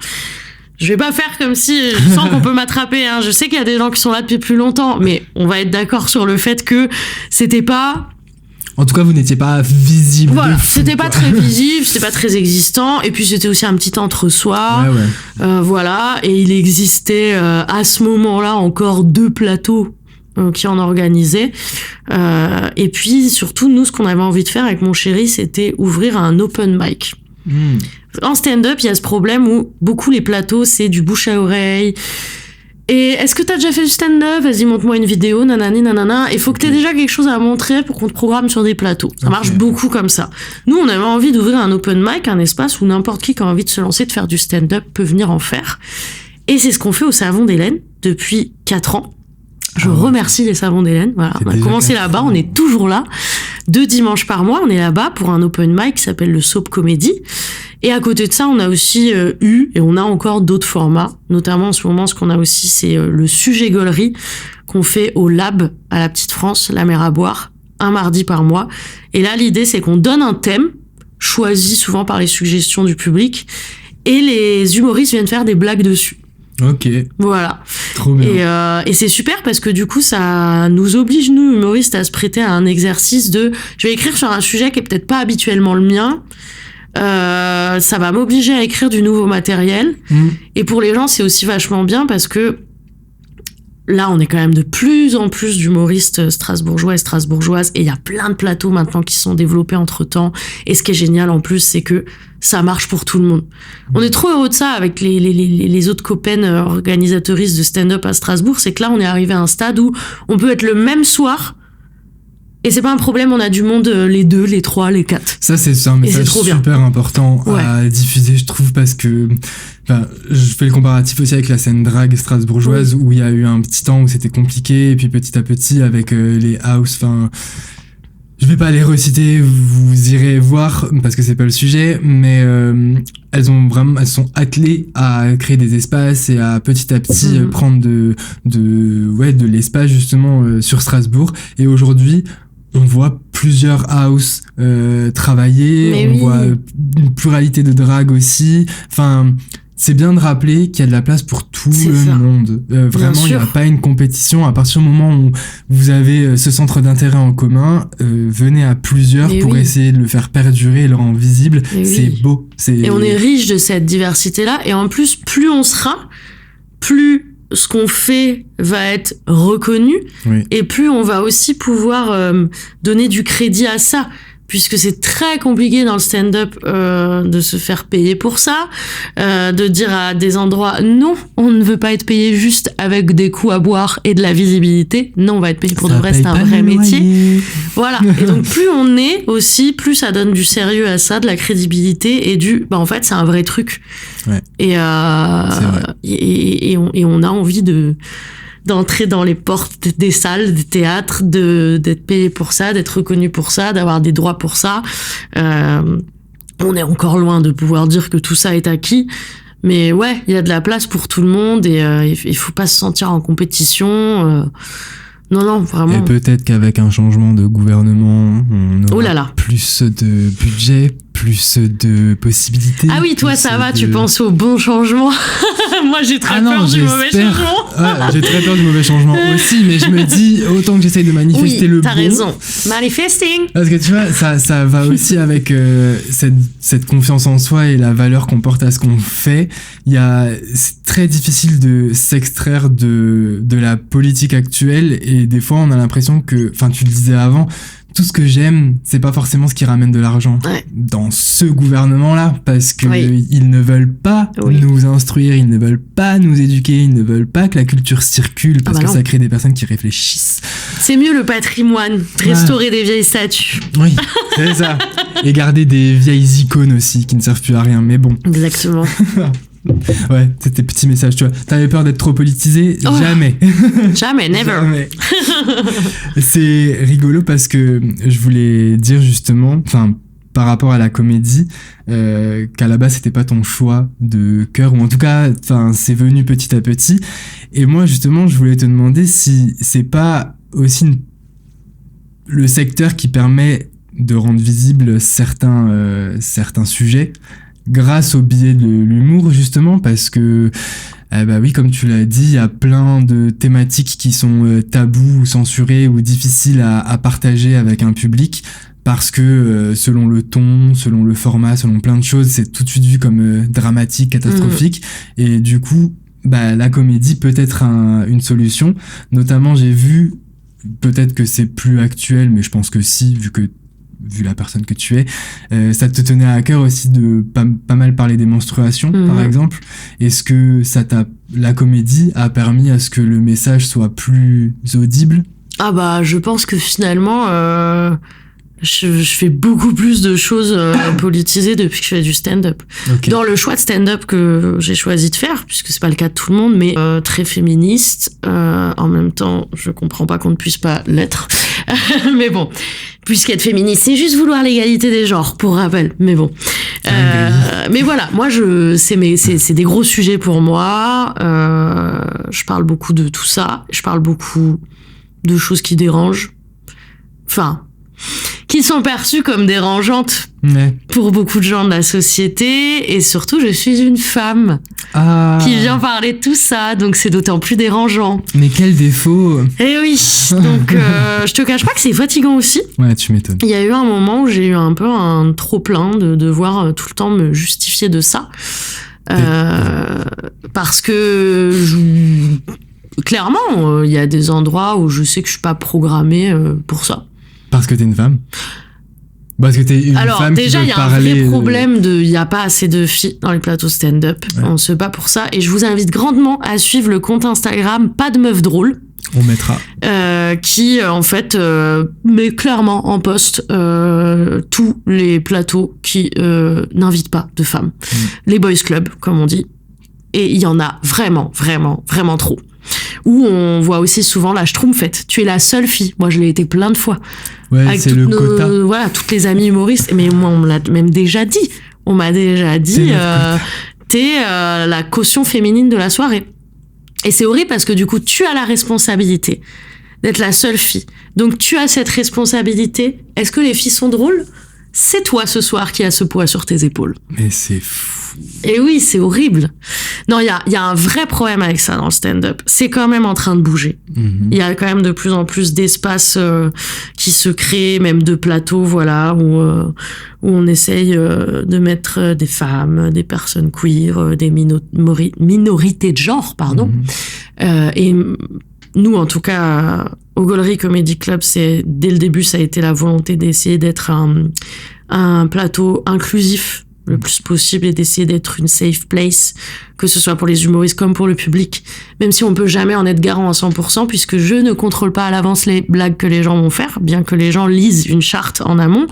Je vais pas faire comme si je sens qu'on peut m'attraper, hein. Je sais qu'il y a des gens qui sont là depuis plus longtemps, mais on va être d'accord sur le fait que c'était pas... En tout cas, vous n'étiez pas visible. Voilà, c'était pas très visible, c'était pas très existant, et puis c'était aussi un petit entre-soi. Ouais. Voilà, et il existait à ce moment-là encore 2 plateaux qui en organisaient. Et puis surtout, nous, ce qu'on avait envie de faire avec mon chéri, c'était ouvrir un open mic. En stand-up, il y a ce problème où beaucoup les plateaux, c'est du bouche à oreille. Et est-ce que t'as déjà fait du stand-up? Vas-y, montre-moi une vidéo, nanani, nanana. Il faut que t'aies déjà quelque chose à montrer pour qu'on te programme sur des plateaux. Ça marche beaucoup comme ça. Nous, on avait envie d'ouvrir un open mic, un espace où n'importe qui a envie de se lancer, de faire du stand-up, peut venir en faire. Et c'est ce qu'on fait au Savon d'Hélène depuis 4 ans. Je remercie les Savons d'Hélène. Voilà, on a commencé là-bas, on est toujours là. 2 dimanches par mois, on est là-bas pour un open mic qui s'appelle le Soap Comedy. Et à côté de ça, on a aussi et on a encore d'autres formats. Notamment en ce moment, ce qu'on a aussi, c'est le sujet gaulerie qu'on fait au Lab à la Petite France, la mer à boire, un mardi par mois. Et là, l'idée, c'est qu'on donne un thème, choisi souvent par les suggestions du public, et les humoristes viennent faire des blagues dessus. Ok. Voilà. Trop bien. Et c'est super parce que du coup, ça nous oblige, nous, humoristes, à se prêter à un exercice de... Je vais écrire sur un sujet qui est peut-être pas habituellement le mien. Ça va m'obliger à écrire du nouveau matériel. Et pour les gens, c'est aussi vachement bien parce que là, on est quand même de plus en plus d'humoristes strasbourgeois et strasbourgeoises. Et il y a plein de plateaux maintenant qui sont développés entre-temps. Et ce qui est génial en plus, c'est que ça marche pour tout le monde. On est trop heureux de ça avec les autres copaines organisatrices de stand-up à Strasbourg. C'est que là, on est arrivé à un stade où on peut être le même soir. Et c'est pas un problème, on a du monde les 2, les 3, les 4. Ça, c'est un message super important à diffuser, je trouve, parce que je fais le comparatif aussi avec la scène drague strasbourgeoise où il y a eu un petit temps où c'était compliqué, et puis petit à petit avec les house, je vais pas les reciter, vous irez voir parce que c'est pas le sujet, mais elles sont attelées à créer des espaces et à petit prendre de l'espace justement sur Strasbourg. Et aujourd'hui, on voit plusieurs house travailler, voit une pluralité de drague aussi. C'est bien de rappeler qu'il y a de la place pour tout le monde. Vraiment, il n'y a pas une compétition. À partir du moment où vous avez ce centre d'intérêt en commun, venez à plusieurs pour essayer de le faire perdurer et le rendre visible. C'est beau. Et on est riche de cette diversité-là. Et en plus, plus on sera, plus ce qu'on fait va être reconnu. Et plus on va aussi pouvoir donner du crédit à ça. Puisque c'est très compliqué dans le stand-up de se faire payer pour ça, de dire à des endroits non, on ne veut pas être payé juste avec des coups à boire et de la visibilité. Non, on va être payé pour de vrai, c'est un vrai métier. Voilà. Et donc plus on est aussi, plus ça donne du sérieux à ça, de la crédibilité et en fait c'est un vrai truc. Et on a envie d'entrer dans les portes des salles, des théâtres, d'être payé pour ça, d'être reconnu pour ça, d'avoir des droits pour ça. On est encore loin de pouvoir dire que tout ça est acquis. Mais ouais, il y a de la place pour tout le monde et il faut pas se sentir en compétition. Non, vraiment. Et peut-être qu'avec un changement de gouvernement, on aura plus de budget, plus de possibilités. Ah oui, toi, ça va, tu penses au bon changement. Moi, j'ai très peur du mauvais changement. J'ai très peur du mauvais changement aussi, mais je me dis, autant que j'essaye de manifester le bon. T'as raison. Manifesting. Parce que tu vois, ça va aussi avec cette confiance en soi et la valeur qu'on porte à ce qu'on fait. C'est très difficile de s'extraire de la politique actuelle et des fois, on a l'impression que, tu le disais avant, tout ce que j'aime, c'est pas forcément ce qui ramène de l'argent dans ce gouvernement-là, parce que ils ne veulent pas nous instruire, ils ne veulent pas nous éduquer, ils ne veulent pas que la culture circule, parce que ça crée des personnes qui réfléchissent. C'est mieux le patrimoine, restaurer des vieilles statues. Oui, c'est ça. Et garder des vieilles icônes aussi, qui ne servent plus à rien, mais bon. Exactement. Ouais, c'était petit message, tu vois. T'avais peur d'être trop politisé? Jamais. Jamais, never. Jamais. C'est rigolo parce que je voulais dire justement, par rapport à la comédie, qu'à la base c'était pas ton choix de cœur, ou en tout cas, c'est venu petit à petit. Et moi justement, je voulais te demander si c'est pas aussi le secteur qui permet de rendre visibles certains sujets, grâce au biais de l'humour justement, parce que oui, comme tu l'as dit, il y a plein de thématiques qui sont tabous ou censurées ou difficiles à partager avec un public, parce que selon le ton, selon le format, selon plein de choses, c'est tout de suite vu comme dramatique, catastrophique. Et du coup, la comédie peut être une solution. Notamment, j'ai vu, peut-être que c'est plus actuel, mais je pense que si, vu la personne que tu es, ça te tenait à cœur aussi de pas mal parler des menstruations, par exemple. Est-ce que la comédie a permis à ce que le message soit plus audible? Je pense que finalement, je fais beaucoup plus de choses politisées depuis que je fais du stand-up. Dans le choix de stand-up que j'ai choisi de faire, puisque c'est pas le cas de tout le monde, mais très féministe. En même temps, je comprends pas qu'on ne puisse pas l'être. Mais bon, puisqu'être féministe, c'est juste vouloir l'égalité des genres, pour rappel. Mais bon. Mais voilà, moi, c'est des gros sujets pour moi. Je parle beaucoup de tout ça. Je parle beaucoup de choses qui dérangent. Enfin, qui sont perçues comme dérangeantes pour beaucoup de gens de la société. Et surtout, je suis une femme qui vient parler de tout ça. Donc, c'est d'autant plus dérangeant. Mais quel défaut! Eh oui! Donc, je te cache pas que c'est fatigant aussi. Ouais, tu m'étonnes. Il y a eu un moment où j'ai eu un peu un trop-plein de devoir tout le temps me justifier de ça. Parce que clairement, il y a des endroits où je sais que je suis pas programmée pour ça. Parce que t'es une femme? Parce que t'es une femme déjà, qui veut parler... Alors, déjà, il y a un vrai problème il n'y a pas assez de filles dans les plateaux stand-up. Ouais. On se bat pour ça. Et je vous invite grandement à suivre le compte Instagram Pas de meuf drôle. On mettra. Qui, en fait, met clairement en poste tous les plateaux qui n'invitent pas de femmes. Les boys club, comme on dit. Et il y en a vraiment, vraiment, vraiment trop. Où on voit aussi souvent la schtroumpfette. Tu es la seule fille. Moi, je l'ai été plein de fois. Ouais, avec c'est le quota. Voilà, toutes les amies humoristes. Mais moi, on me l'a même déjà dit. On m'a déjà dit, t'es la caution féminine de la soirée. Et c'est horrible parce que du coup, tu as la responsabilité d'être la seule fille. Donc, tu as cette responsabilité. Est-ce que les filles sont drôles ? C'est toi ce soir qui as ce poids sur tes épaules. Mais c'est fou. Et oui, c'est horrible. Non, il y a un vrai problème avec ça dans le stand-up. C'est quand même en train de bouger. Il y a quand même de plus en plus d'espaces qui se créent, même de plateaux, voilà, où on essaye de mettre des femmes, des personnes queer, des minorités de genre, pardon. Et nous, en tout cas, au Gaulerie Comedy Club, dès le début, ça a été la volonté d'essayer d'être un plateau inclusif le plus possible et d'essayer d'être une safe place, que ce soit pour les humoristes comme pour le public, même si on peut jamais en être garant à 100%, puisque je ne contrôle pas à l'avance les blagues que les gens vont faire, bien que les gens lisent une charte en amont,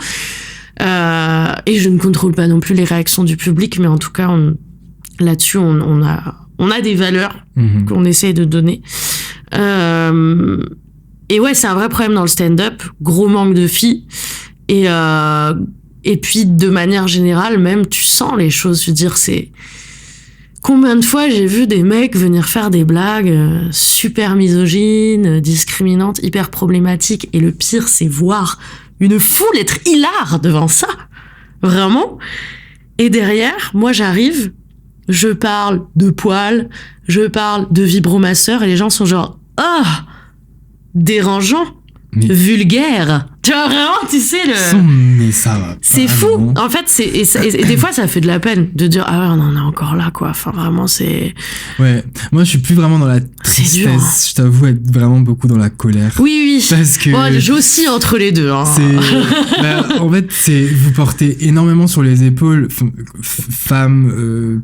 et je ne contrôle pas non plus les réactions du public, mais en tout cas, là-dessus, on a des valeurs qu'on essaye de donner. Et ouais, c'est un vrai problème dans le stand-up, gros manque de filles, et puis, de manière générale, même, tu sens les choses. Je veux dire, c'est... Combien de fois j'ai vu des mecs venir faire des blagues super misogynes, discriminantes, hyper problématiques. Et le pire, c'est voir une foule être hilar devant ça. Vraiment. Et derrière, moi, j'arrive, je parle de poils, je parle de vibromasseur, et les gens sont genre... Ah, dérangeant, vulgaire. Tu vois, vraiment, tu sais, mais ça va. C'est fou. En fait, et des fois, ça fait de la peine de dire, ah ouais, on en est encore là, quoi. Enfin, vraiment, c'est... Ouais. Moi, je suis plus vraiment dans la tristesse. C'est dur, hein. Je t'avoue être vraiment beaucoup dans la colère. Oui. Parce que... Bon, j'oscille entre les deux, hein. En fait, vous portez énormément sur les épaules, femmes,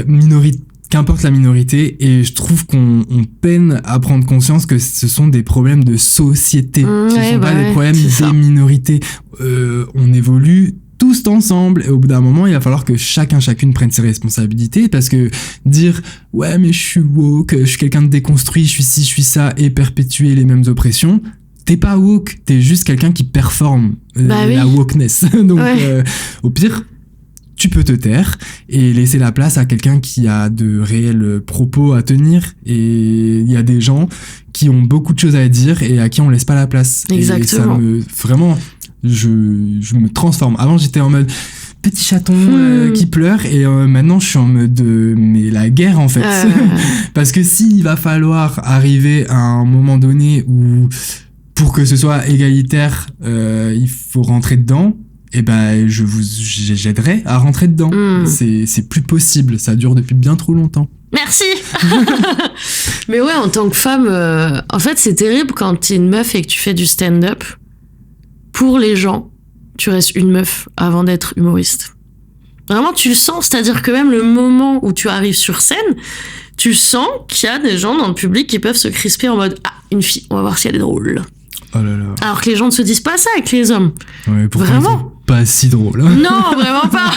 minorités, qu'importe la minorité, et je trouve qu'on peine à prendre conscience que ce sont des problèmes de société, ce ne sont pas des problèmes des minorités. On évolue tous ensemble, et au bout d'un moment, il va falloir que chacune prenne ses responsabilités, parce que dire « ouais, mais je suis woke, je suis quelqu'un de déconstruit, je suis ci, je suis ça », et perpétuer les mêmes oppressions, t'es pas woke, t'es juste quelqu'un qui performe la wokeness. Donc, au pire, tu peux te taire et laisser la place à quelqu'un qui a de réels propos à tenir, et il y a des gens qui ont beaucoup de choses à dire et à qui on laisse pas la place. Exactement. Et ça vraiment, je me transforme. Avant, j'étais en mode petit chaton qui pleure, et maintenant je suis en mode mais la guerre, en fait. Parce que s'il va falloir arriver à un moment donné où, pour que ce soit égalitaire, il faut rentrer dedans, et ben j'aiderai à rentrer dedans. C'est plus possible, ça dure depuis bien trop longtemps. Merci. Mais ouais, en tant que femme, en fait, c'est terrible quand t'es une meuf et que tu fais du stand-up. Pour les gens, tu restes une meuf avant d'être humoriste. Vraiment, tu le sens, c'est-à-dire que même le moment où tu arrives sur scène, tu sens qu'il y a des gens dans le public qui peuvent se crisper en mode « Ah, une fille, on va voir si elle est drôle ». Oh là là. Alors que les gens ne se disent pas ça avec les hommes. Ouais, vraiment. Pas si drôle. Non, vraiment pas.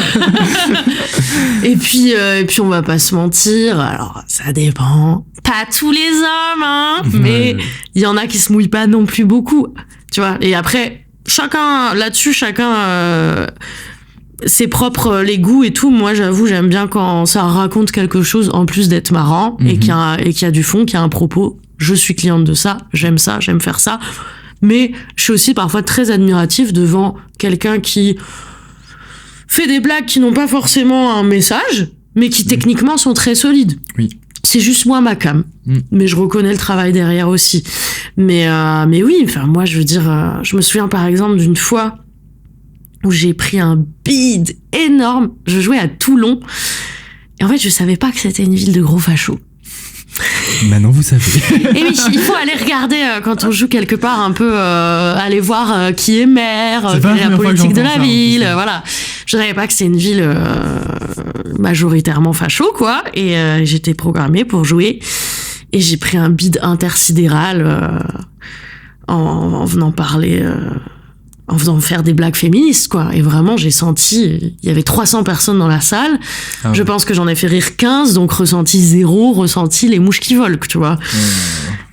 et puis on va pas se mentir. Alors, ça dépend. Pas tous les hommes, hein. Mais il y en a qui se mouillent pas non plus beaucoup. Tu vois. Et après, chacun c'est propre les goûts et tout. Moi, j'avoue, j'aime bien quand ça raconte quelque chose en plus d'être marrant et qu'il y a du fond, qu'il y a un propos. Je suis cliente de ça, j'aime faire ça. Mais je suis aussi parfois très admirative devant quelqu'un qui fait des blagues qui n'ont pas forcément un message, mais qui techniquement sont très solides. Oui. C'est juste moi ma cam. Mais je reconnais le travail derrière aussi. Mais oui, enfin moi je veux dire, je me souviens par exemple d'une fois où j'ai pris un bide énorme. Je jouais à Toulon. Et en fait, je savais pas que c'était une ville de gros fachos. Maintenant, vous savez. Et oui, il faut aller regarder quand on joue quelque part un peu, aller voir qui est maire, quelle est la politique de la ville, voilà. Je savais pas que c'est une ville majoritairement facho, quoi. Et j'étais programmée pour jouer. Et j'ai pris un bide intersidéral en venant parler... en faisant faire des blagues féministes, quoi. Et vraiment, j'ai senti... Il y avait 300 personnes dans la salle. Ah ouais. Je pense que j'en ai fait rire 15, donc ressenti 0, ressenti les mouches qui volent, tu vois.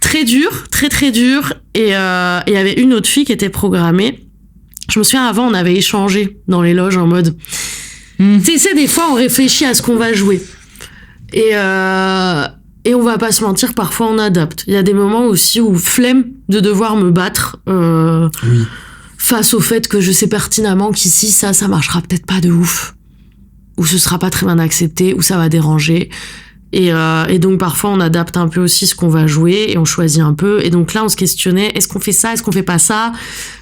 Très dur, très très dur. Et il y avait une autre fille qui était programmée. Je me souviens, avant, on avait échangé dans les loges en mode... Tu sais, des fois, on réfléchit à ce qu'on va jouer. Et on va pas se mentir, parfois, on adapte. Il y a des moments aussi où flemme de devoir me battre... oui. Face au fait que je sais pertinemment qu'ici, ça marchera peut-être pas de ouf. Ou ce sera pas très bien accepté, ou ça va déranger. Et donc, parfois, on adapte un peu aussi ce qu'on va jouer, et on choisit un peu. Et donc là, on se questionnait, est-ce qu'on fait ça, est-ce qu'on fait pas ça?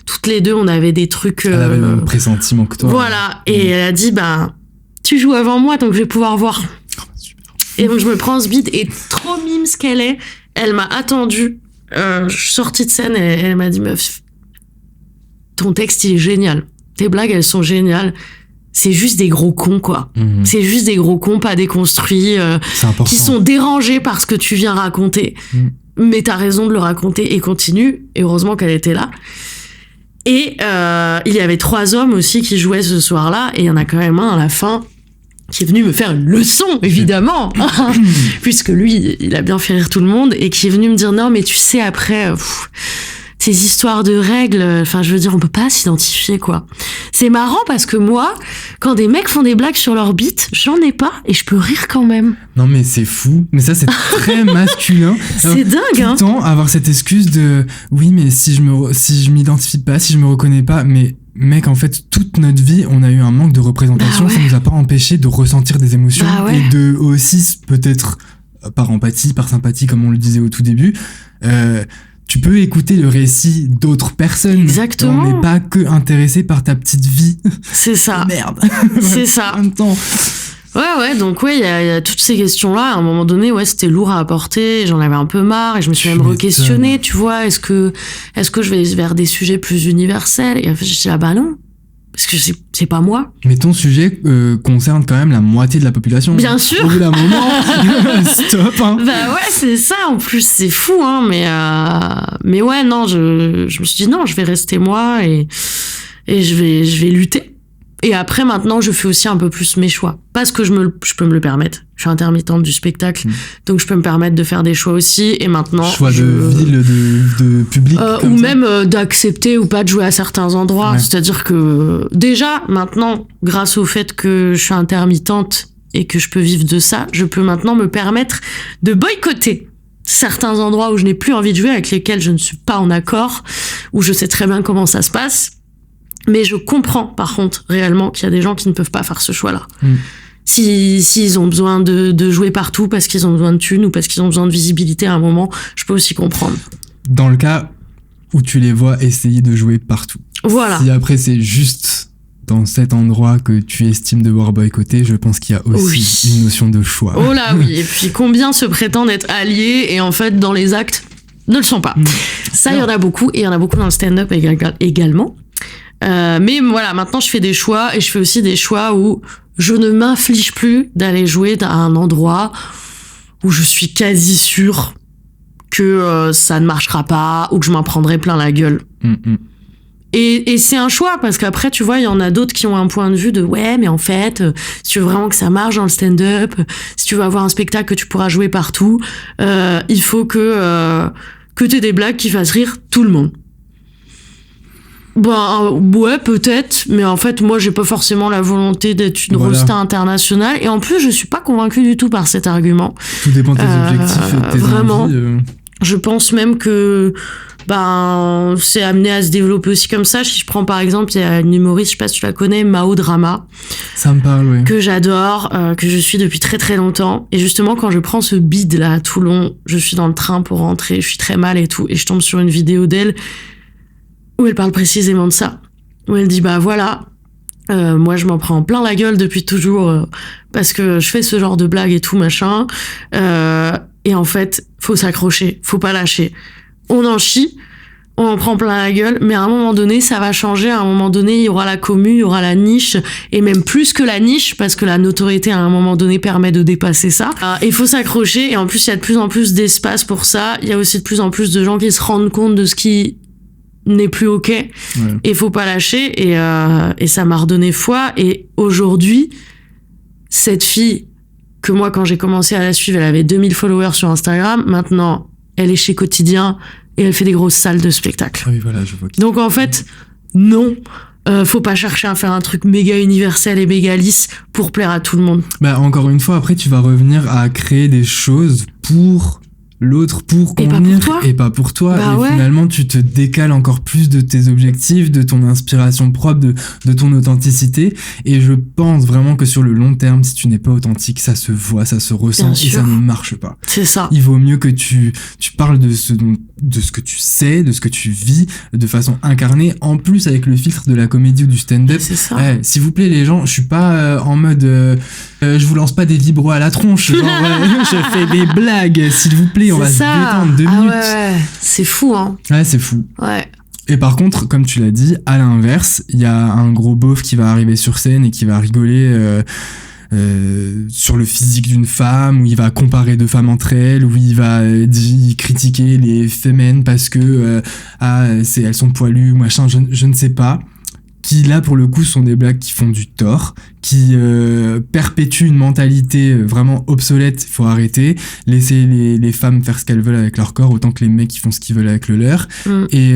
Toutes les deux, on avait des trucs... Elle avait le même pressentiment que toi. Voilà. Et elle a dit, tu joues avant moi, donc je vais pouvoir voir. Oh, super. Et donc, je me prends ce beat, et trop mime ce qu'elle est, elle m'a attendue. Je suis sortie de scène, et elle m'a dit, meuf, ton texte, il est génial. Tes blagues, elles sont géniales. C'est juste des gros cons, quoi. C'est juste des gros cons pas déconstruits, qui sont dérangés par ce que tu viens raconter. Mais t'as raison de le raconter et continue. Et heureusement qu'elle était là. Et il y avait 3 hommes aussi qui jouaient ce soir-là. Et il y en a quand même un à la fin qui est venu me faire une leçon, évidemment. Puisque lui, il a bien fait rire tout le monde. Et qui est venu me dire, non, mais tu sais, après... ces histoires de règles, enfin, je veux dire, on peut pas s'identifier, quoi. C'est marrant parce que moi, quand des mecs font des blagues sur leur bite, j'en ai pas et je peux rire quand même. Non, mais c'est fou. Mais ça, c'est très masculin. C'est dingue, tout le temps, avoir cette excuse de, oui, mais si je m'identifie pas, si je me reconnais pas, mais mec, en fait, toute notre vie, on a eu un manque de représentation. Ça nous a pas empêché de ressentir des émotions et de aussi, peut-être, par empathie, par sympathie, comme on le disait au tout début, tu peux écouter le récit d'autres personnes. Exactement. On n'est pas que intéressé par ta petite vie. C'est ça. Merde. C'est ça. En même temps. Ouais, donc il y a toutes ces questions-là. À un moment donné, c'était lourd à apporter. J'en avais un peu marre et je me suis même re-questionnée, tu vois. Est-ce que je vais vers des sujets plus universels? Et en fait, je dis, non. Parce que c'est pas moi. Mais ton sujet concerne quand même la moitié de la population. Bien sûr. Au bout d'un moment, stop. Hein. Bah ouais, c'est ça. En plus, c'est fou, hein. Mais ouais, non, je me suis dit non, je vais rester moi et je vais lutter. Et après, maintenant, je fais aussi un peu plus mes choix. Parce que je peux me le permettre. Je suis intermittente du spectacle. Donc, je peux me permettre de faire des choix aussi. Et maintenant. Choix de ville, de public. Ou même d'accepter ou pas de jouer à certains endroits. Ouais. C'est-à-dire que, déjà, maintenant, grâce au fait que je suis intermittente et que je peux vivre de ça, je peux maintenant me permettre de boycotter certains endroits où je n'ai plus envie de jouer, avec lesquels je ne suis pas en accord, où je sais très bien comment ça se passe. Mais je comprends, par contre, réellement, qu'il y a des gens qui ne peuvent pas faire ce choix-là. S'ils ont besoin de jouer partout parce qu'ils ont besoin de thunes ou parce qu'ils ont besoin de visibilité à un moment, je peux aussi comprendre. Dans le cas où tu les vois essayer de jouer partout. Voilà. Si après c'est juste dans cet endroit que tu estimes devoir boycotter, je pense qu'il y a aussi une notion de choix. Oh là oui, et puis combien se prétendent être alliés et en fait, dans les actes, ne le sont pas. Ça, il y en a beaucoup, et il y en a beaucoup dans le stand-up également. Mais voilà, maintenant je fais des choix et je fais aussi des choix où je ne m'inflige plus d'aller jouer à un endroit où je suis quasi sûre que ça ne marchera pas ou que je m'en prendrai plein la gueule. Et c'est un choix parce qu'après, tu vois, il y en a d'autres qui ont un point de vue de ouais, mais en fait, si tu veux vraiment que ça marche dans le stand-up, si tu veux avoir un spectacle que tu pourras jouer partout, il faut que t'aies des blagues qui fassent rire tout le monde. Ouais, peut-être, mais en fait, moi, j'ai pas forcément la volonté d'être une rosta internationale, et en plus, je suis pas convaincue du tout par cet argument. Tout dépend de tes objectifs et de tes vraiment. envies. Je pense même que c'est amené à se développer aussi comme ça. Si je prends par exemple, il y a une humoriste, je sais pas si tu la connais, Mao Drama. Ça me parle, oui. Que j'adore, que je suis depuis très très longtemps. Et justement, quand je prends ce bide là à Toulon, je suis dans le train pour rentrer, je suis très mal et tout, et je tombe sur une vidéo d'elle où elle parle précisément de ça. Où elle dit, voilà, moi je m'en prends plein la gueule depuis toujours parce que je fais ce genre de blagues et tout, machin. Et en fait, faut s'accrocher, faut pas lâcher. On en chie, on en prend plein la gueule, mais à un moment donné, ça va changer. À un moment donné, il y aura la commu, il y aura la niche, et même plus que la niche, parce que la notoriété, à un moment donné, permet de dépasser ça. Il faut s'accrocher, et en plus, il y a de plus en plus d'espace pour ça. Il y a aussi de plus en plus de gens qui se rendent compte de ce qui n'est plus ok, et il faut pas lâcher, et ça m'a redonné foi. Et aujourd'hui, cette fille, que moi, quand j'ai commencé à la suivre, elle avait 2000 followers sur Instagram. Maintenant, elle est chez Quotidien et elle fait des grosses salles de spectacle. Ah oui, voilà, je vois. Donc, en fait, non. Faut pas chercher à faire un truc méga universel et méga lisse pour plaire à tout le monde. Encore une fois, après, tu vas revenir à créer des choses pour l'autre, pour convenir, et pas pour toi. Finalement, tu te décales encore plus de tes objectifs, de ton inspiration propre, de ton authenticité. Et je pense vraiment que sur le long terme, si tu n'es pas authentique, ça se voit, ça se ressent, et ça ne marche pas. C'est ça. Il vaut mieux que tu parles de ce que tu sais, de ce que tu vis, de façon incarnée, en plus avec le filtre de la comédie ou du stand-up. C'est ça. S'il vous plaît, les gens, je suis pas en mode je vous lance pas des vibros à la tronche, genre je fais des blagues, s'il vous plaît, on va se détendre 2 minutes. Ouais, c'est fou, hein. Ouais, c'est fou. Ouais. Et par contre, comme tu l'as dit, à l'inverse, il y a un gros beauf qui va arriver sur scène et qui va rigoler sur le physique d'une femme, où il va comparer 2 femmes entre elles, où il va critiquer les femmes parce que elles sont poilues, machin, je ne sais pas. Qui là pour le coup sont des blagues qui font du tort, qui perpétuent une mentalité vraiment obsolète. Il faut arrêter, laisser les femmes faire ce qu'elles veulent avec leur corps autant que les mecs qui font ce qu'ils veulent avec le leur. Et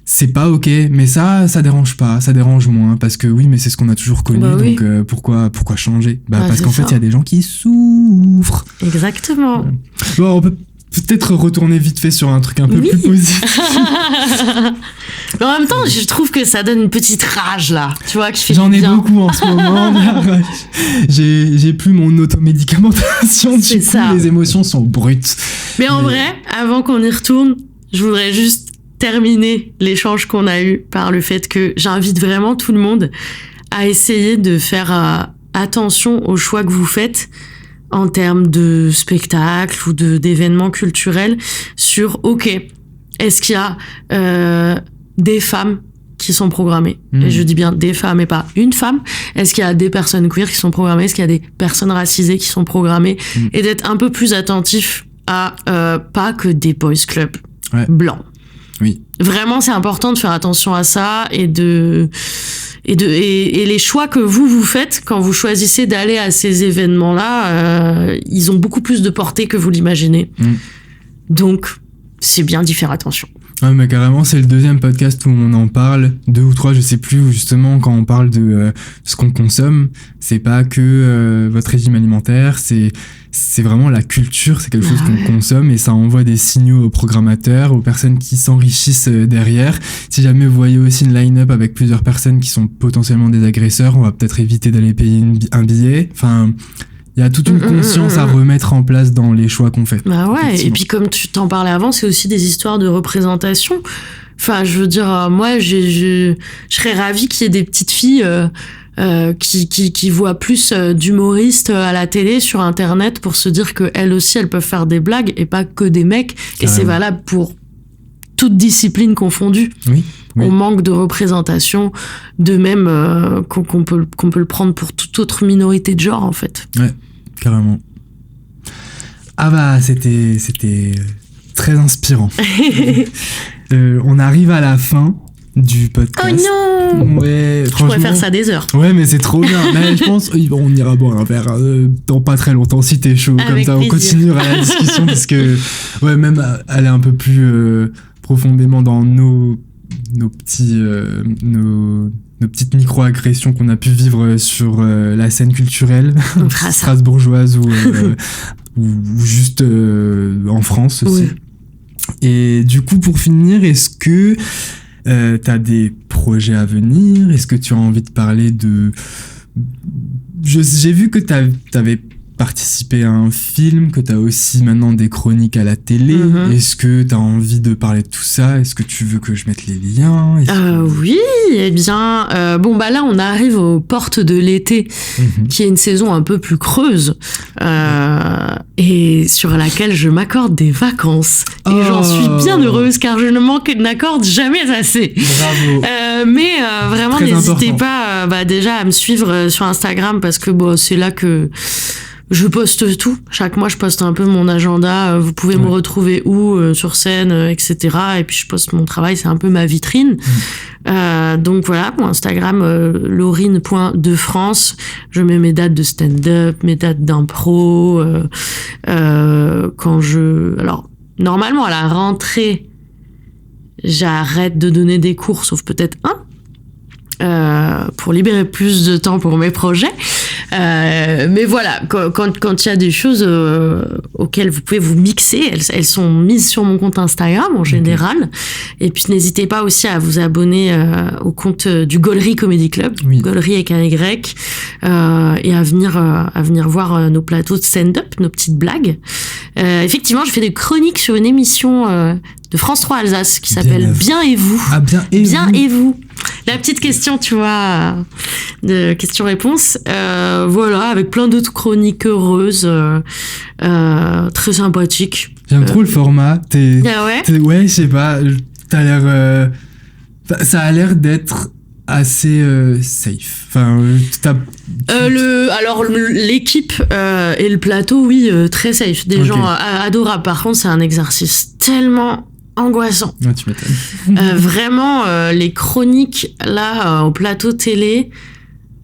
c'est pas ok, mais ça dérange pas, ça dérange moins, parce que oui, mais c'est ce qu'on a toujours connu, donc pourquoi changer? Parce qu'en fait il y a des gens qui souffrent. Exactement. Bon, on peut peut-être retourner vite fait sur un truc un peu plus positif. Mais en même temps, je trouve que ça donne une petite rage là, tu vois, que je fais J'en ai beaucoup en ce moment. J'ai plus mon automédicamentation, du coup les émotions sont brutes. Mais en vrai, avant qu'on y retourne, je voudrais juste terminer l'échange qu'on a eu par le fait que j'invite vraiment tout le monde à essayer de faire attention aux choix que vous faites en termes de spectacle ou d'événements culturels sur, est-ce qu'il y a des femmes qui sont programmées? Et je dis bien des femmes et pas une femme. Est-ce qu'il y a des personnes queer qui sont programmées? Est-ce qu'il y a des personnes racisées qui sont programmées? Et d'être un peu plus attentif à pas que des boys clubs blancs. Oui. Vraiment, c'est important de faire attention à ça et les choix que vous faites quand vous choisissez d'aller à ces événements-là, ils ont beaucoup plus de portée que vous l'imaginez. Donc, c'est bien d'y faire attention. Ouais, mais carrément, c'est le 2e podcast où on en parle, 2 ou 3, je sais plus, où justement, quand on parle de ce qu'on consomme, c'est pas que votre régime alimentaire, c'est vraiment la culture, c'est quelque chose qu'on consomme, et ça envoie des signaux aux programmateurs, aux personnes qui s'enrichissent derrière. Si jamais vous voyez aussi une line-up avec plusieurs personnes qui sont potentiellement des agresseurs, on va peut-être éviter d'aller payer un billet. Enfin, il y a toute une conscience à remettre en place dans les choix qu'on fait. Et puis comme tu t'en parlais avant, c'est aussi des histoires de représentation. Enfin, je veux dire, moi, je serais ravie qu'il y ait des petites filles qui voient plus d'humoristes à la télé, sur Internet, pour se dire qu'elles aussi, elles peuvent faire des blagues et pas que des mecs. Et c'est valable pour toute discipline confondue. Oui. On manque de représentation, de même qu'on peut le prendre pour toute autre minorité de genre, en fait. Ouais, carrément. C'était très inspirant. On arrive à la fin du podcast. Oh non! Ouais, je pourrais faire ça des heures. Ouais, mais c'est trop bien. Mais je pense on ira boire un verre dans pas très longtemps si t'es chaud. Avec comme ça, plaisir. On continuera la discussion parce que même aller un peu plus profondément dans nos nos petites micro-agressions qu'on a pu vivre sur la scène culturelle strasbourgeoise ou juste en France aussi. Oui. Et du coup, pour finir, est-ce que t'as des projets à venir? Est-ce que tu as envie de parler de... J'ai vu que t'avais participé à un film, que t'as aussi maintenant des chroniques à la télé. Est-ce que t'as envie de parler de tout ça? Est-ce que tu veux que je mette les liens? Oui, eh bien, là, on arrive aux portes de l'été, qui est une saison un peu plus creuse, et sur laquelle je m'accorde des vacances. Et j'en suis bien heureuse, car je ne m'accorde jamais assez. Bravo. Vraiment, très n'hésitez important. Pas déjà à me suivre sur Instagram, parce que c'est là que je poste tout. Chaque mois, je poste un peu mon agenda. Vous pouvez me retrouver où, sur scène, etc. Et puis, je poste mon travail. C'est un peu ma vitrine. Donc voilà, mon Instagram, laurine.defrance. Je mets mes dates de stand-up, mes dates d'impro. Alors, normalement, à la rentrée, j'arrête de donner des cours, sauf peut-être pour libérer plus de temps pour mes projets. Mais voilà, quand il y a des choses auxquelles vous pouvez vous mixer, elles sont mises sur mon compte Instagram en général. Et puis n'hésitez pas aussi à vous abonner au compte du Gaulerie Comedy Club, Gaulerie avec un Y, et à venir voir nos plateaux de stand-up, nos petites blagues. Effectivement, je fais des chroniques sur une émission de France 3 Alsace qui s'appelle Bien et vous. Ah, bien et vous. La petite question, tu vois, de questions-réponses. Voilà, avec plein d'autres chroniques heureuses, très sympathiques. J'aime trop le format. Ouais, je sais pas, t'as l'air... ça a l'air d'être assez safe. Enfin, l'équipe et le plateau, très safe. Des gens adorables. Par contre, c'est un exercice tellement angoissant. Ouais, tu m'étonnes. Vraiment, les chroniques là au plateau télé,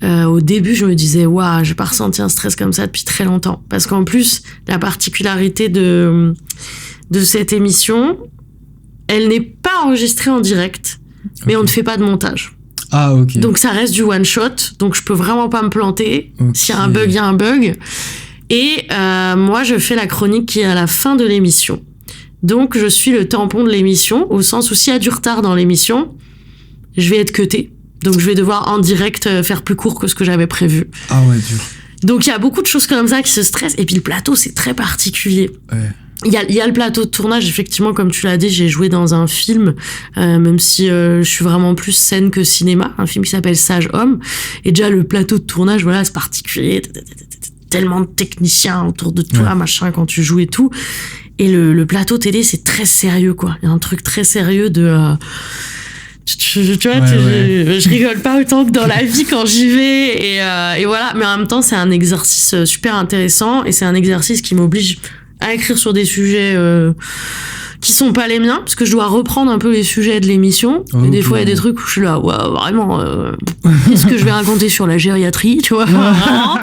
au début, je me disais waouh, j'ai pas ressenti un stress comme ça depuis très longtemps. Parce qu'en plus, la particularité de cette émission, elle n'est pas enregistrée en direct, mais on ne fait pas de montage. Ah, ok. Donc ça reste du one shot, donc je peux vraiment pas me planter. S'il y a un bug, il y a un bug. Et moi, je fais la chronique qui est à la fin de l'émission. Donc, je suis le tampon de l'émission, au sens où s'il y a du retard dans l'émission, je vais être cutée. Donc, je vais devoir en direct faire plus court que ce que j'avais prévu. Ah ouais, dur. Donc, il y a beaucoup de choses comme ça qui se stressent. Et puis, le plateau, c'est très particulier. Ouais. Il y a le plateau de tournage, effectivement, comme tu l'as dit, j'ai joué dans un film, même si je suis vraiment plus scène que cinéma, un film qui s'appelle Sage Homme. Et déjà, le plateau de tournage, voilà, c'est particulier. Tellement de techniciens autour de toi, machin, quand tu joues et tout. Et le plateau télé, c'est très sérieux, quoi. Il y a un truc très sérieux de... tu vois, je rigole pas autant que dans la vie quand j'y vais. Et voilà. Mais en même temps, c'est un exercice super intéressant. Et c'est un exercice qui m'oblige à écrire sur des sujets qui sont pas les miens, parce que je dois reprendre un peu les sujets de l'émission. Et des fois, il y a des trucs où je suis là, waouh, vraiment, qu'est-ce que je vais raconter sur la gériatrie, tu vois, vraiment.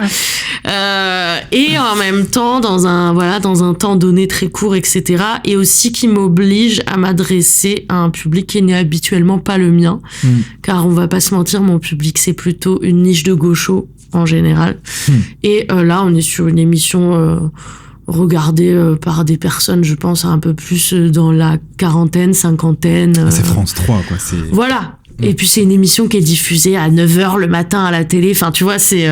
Et en même temps, dans un temps donné très court, etc. Et aussi qui m'oblige à m'adresser à un public qui n'est habituellement pas le mien. Car on va pas se mentir, mon public, c'est plutôt une niche de gauchos, en général. Et là, on est sur une émission... regardé par des personnes, je pense, un peu plus dans la quarantaine, cinquantaine. C'est France 3, quoi. Voilà. Et puis, c'est une émission qui est diffusée à 9h le matin à la télé. Enfin, tu vois, c'est...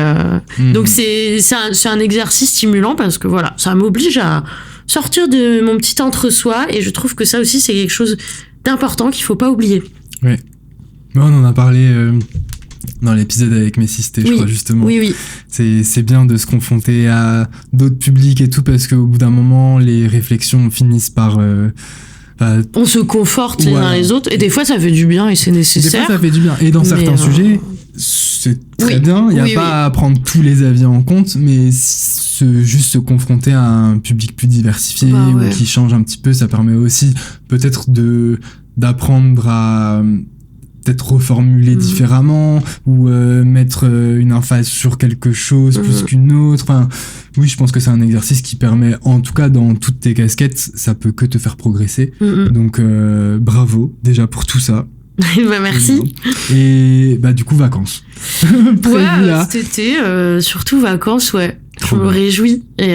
Donc, c'est un exercice stimulant parce que, voilà, ça m'oblige à sortir de mon petit entre-soi. Et je trouve que ça aussi, c'est quelque chose d'important qu'il faut pas oublier. Oui. On en a parlé... dans l'épisode avec Messisté, je crois, justement. Oui. C'est bien de se confronter à d'autres publics et tout, parce qu'au bout d'un moment, les réflexions finissent par... on se conforte les uns les autres, et des fois, ça fait du bien et c'est nécessaire. Des fois, ça fait du bien. Et dans certains sujets, c'est très bien. Il n'y a pas à prendre tous les avis en compte, mais juste se confronter à un public plus diversifié ou qui change un petit peu, ça permet aussi peut-être d'apprendre à... peut-être reformuler différemment ou mettre une emphase sur quelque chose plus qu'une autre. Enfin, oui, je pense que c'est un exercice qui permet, en tout cas dans toutes tes casquettes, ça peut que te faire progresser. Donc bravo déjà pour tout ça. Bah, merci. Et bah, du coup, vacances. Prévu, là. Cet été, surtout vacances, ouais. Trop Je me bien. réjouis. Et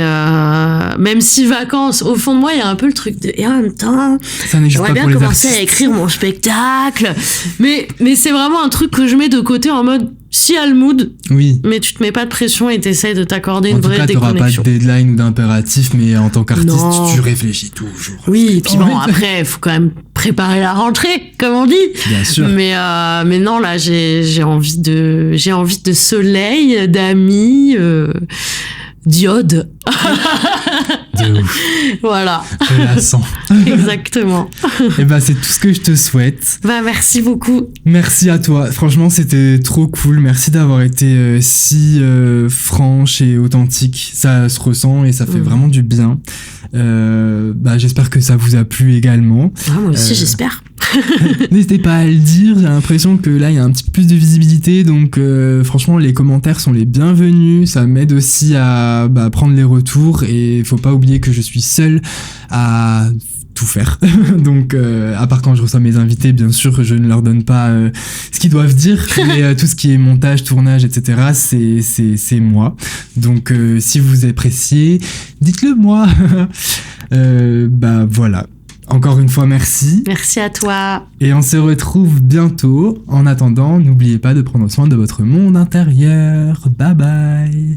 même si vacances, au fond de moi, il y a un peu le truc de... Et en même temps, Ça n'existe j'aimerais pas bien pour les commencer à artistes. écrire mon spectacle. Mais c'est vraiment un truc que je mets de côté en mode, si à le mood, Oui. mais tu te mets pas de pression et t'essayes de t'accorder En une tout vraie cas, t'auras pas de déconnexion. deadline ou d'impératif, mais en tant qu'artiste, Non. tu réfléchis toujours. Oui, et puis Oh, bon, oui. après, il faut quand même préparer la rentrée, comme on dit. Bien sûr. Mais non, là, j'ai envie de soleil, d'amis, d'iode. De ouf. Voilà, Relaxant. exactement. Et bah, c'est tout ce que je te souhaite. Bah, merci beaucoup. Merci à toi. Franchement, c'était trop cool. Merci d'avoir été si franche et authentique. Ça se ressent et ça fait vraiment du bien. Bah, j'espère que ça vous a plu également. Ah, moi aussi, j'espère. N'hésitez pas à le dire. J'ai l'impression que là, il y a un petit peu plus de visibilité. Donc, franchement, les commentaires sont les bienvenus. Ça m'aide aussi à prendre les retours. Et faut pas oublier que je suis seul à tout faire. Donc, à part quand je reçois mes invités, bien sûr, je ne leur donne pas ce qu'ils doivent dire. Mais tout ce qui est montage, tournage, etc., c'est moi. Donc, si vous appréciez, dites-le moi. Bah, voilà. Encore une fois, merci. Merci à toi. Et on se retrouve bientôt. En attendant, n'oubliez pas de prendre soin de votre monde intérieur. Bye bye.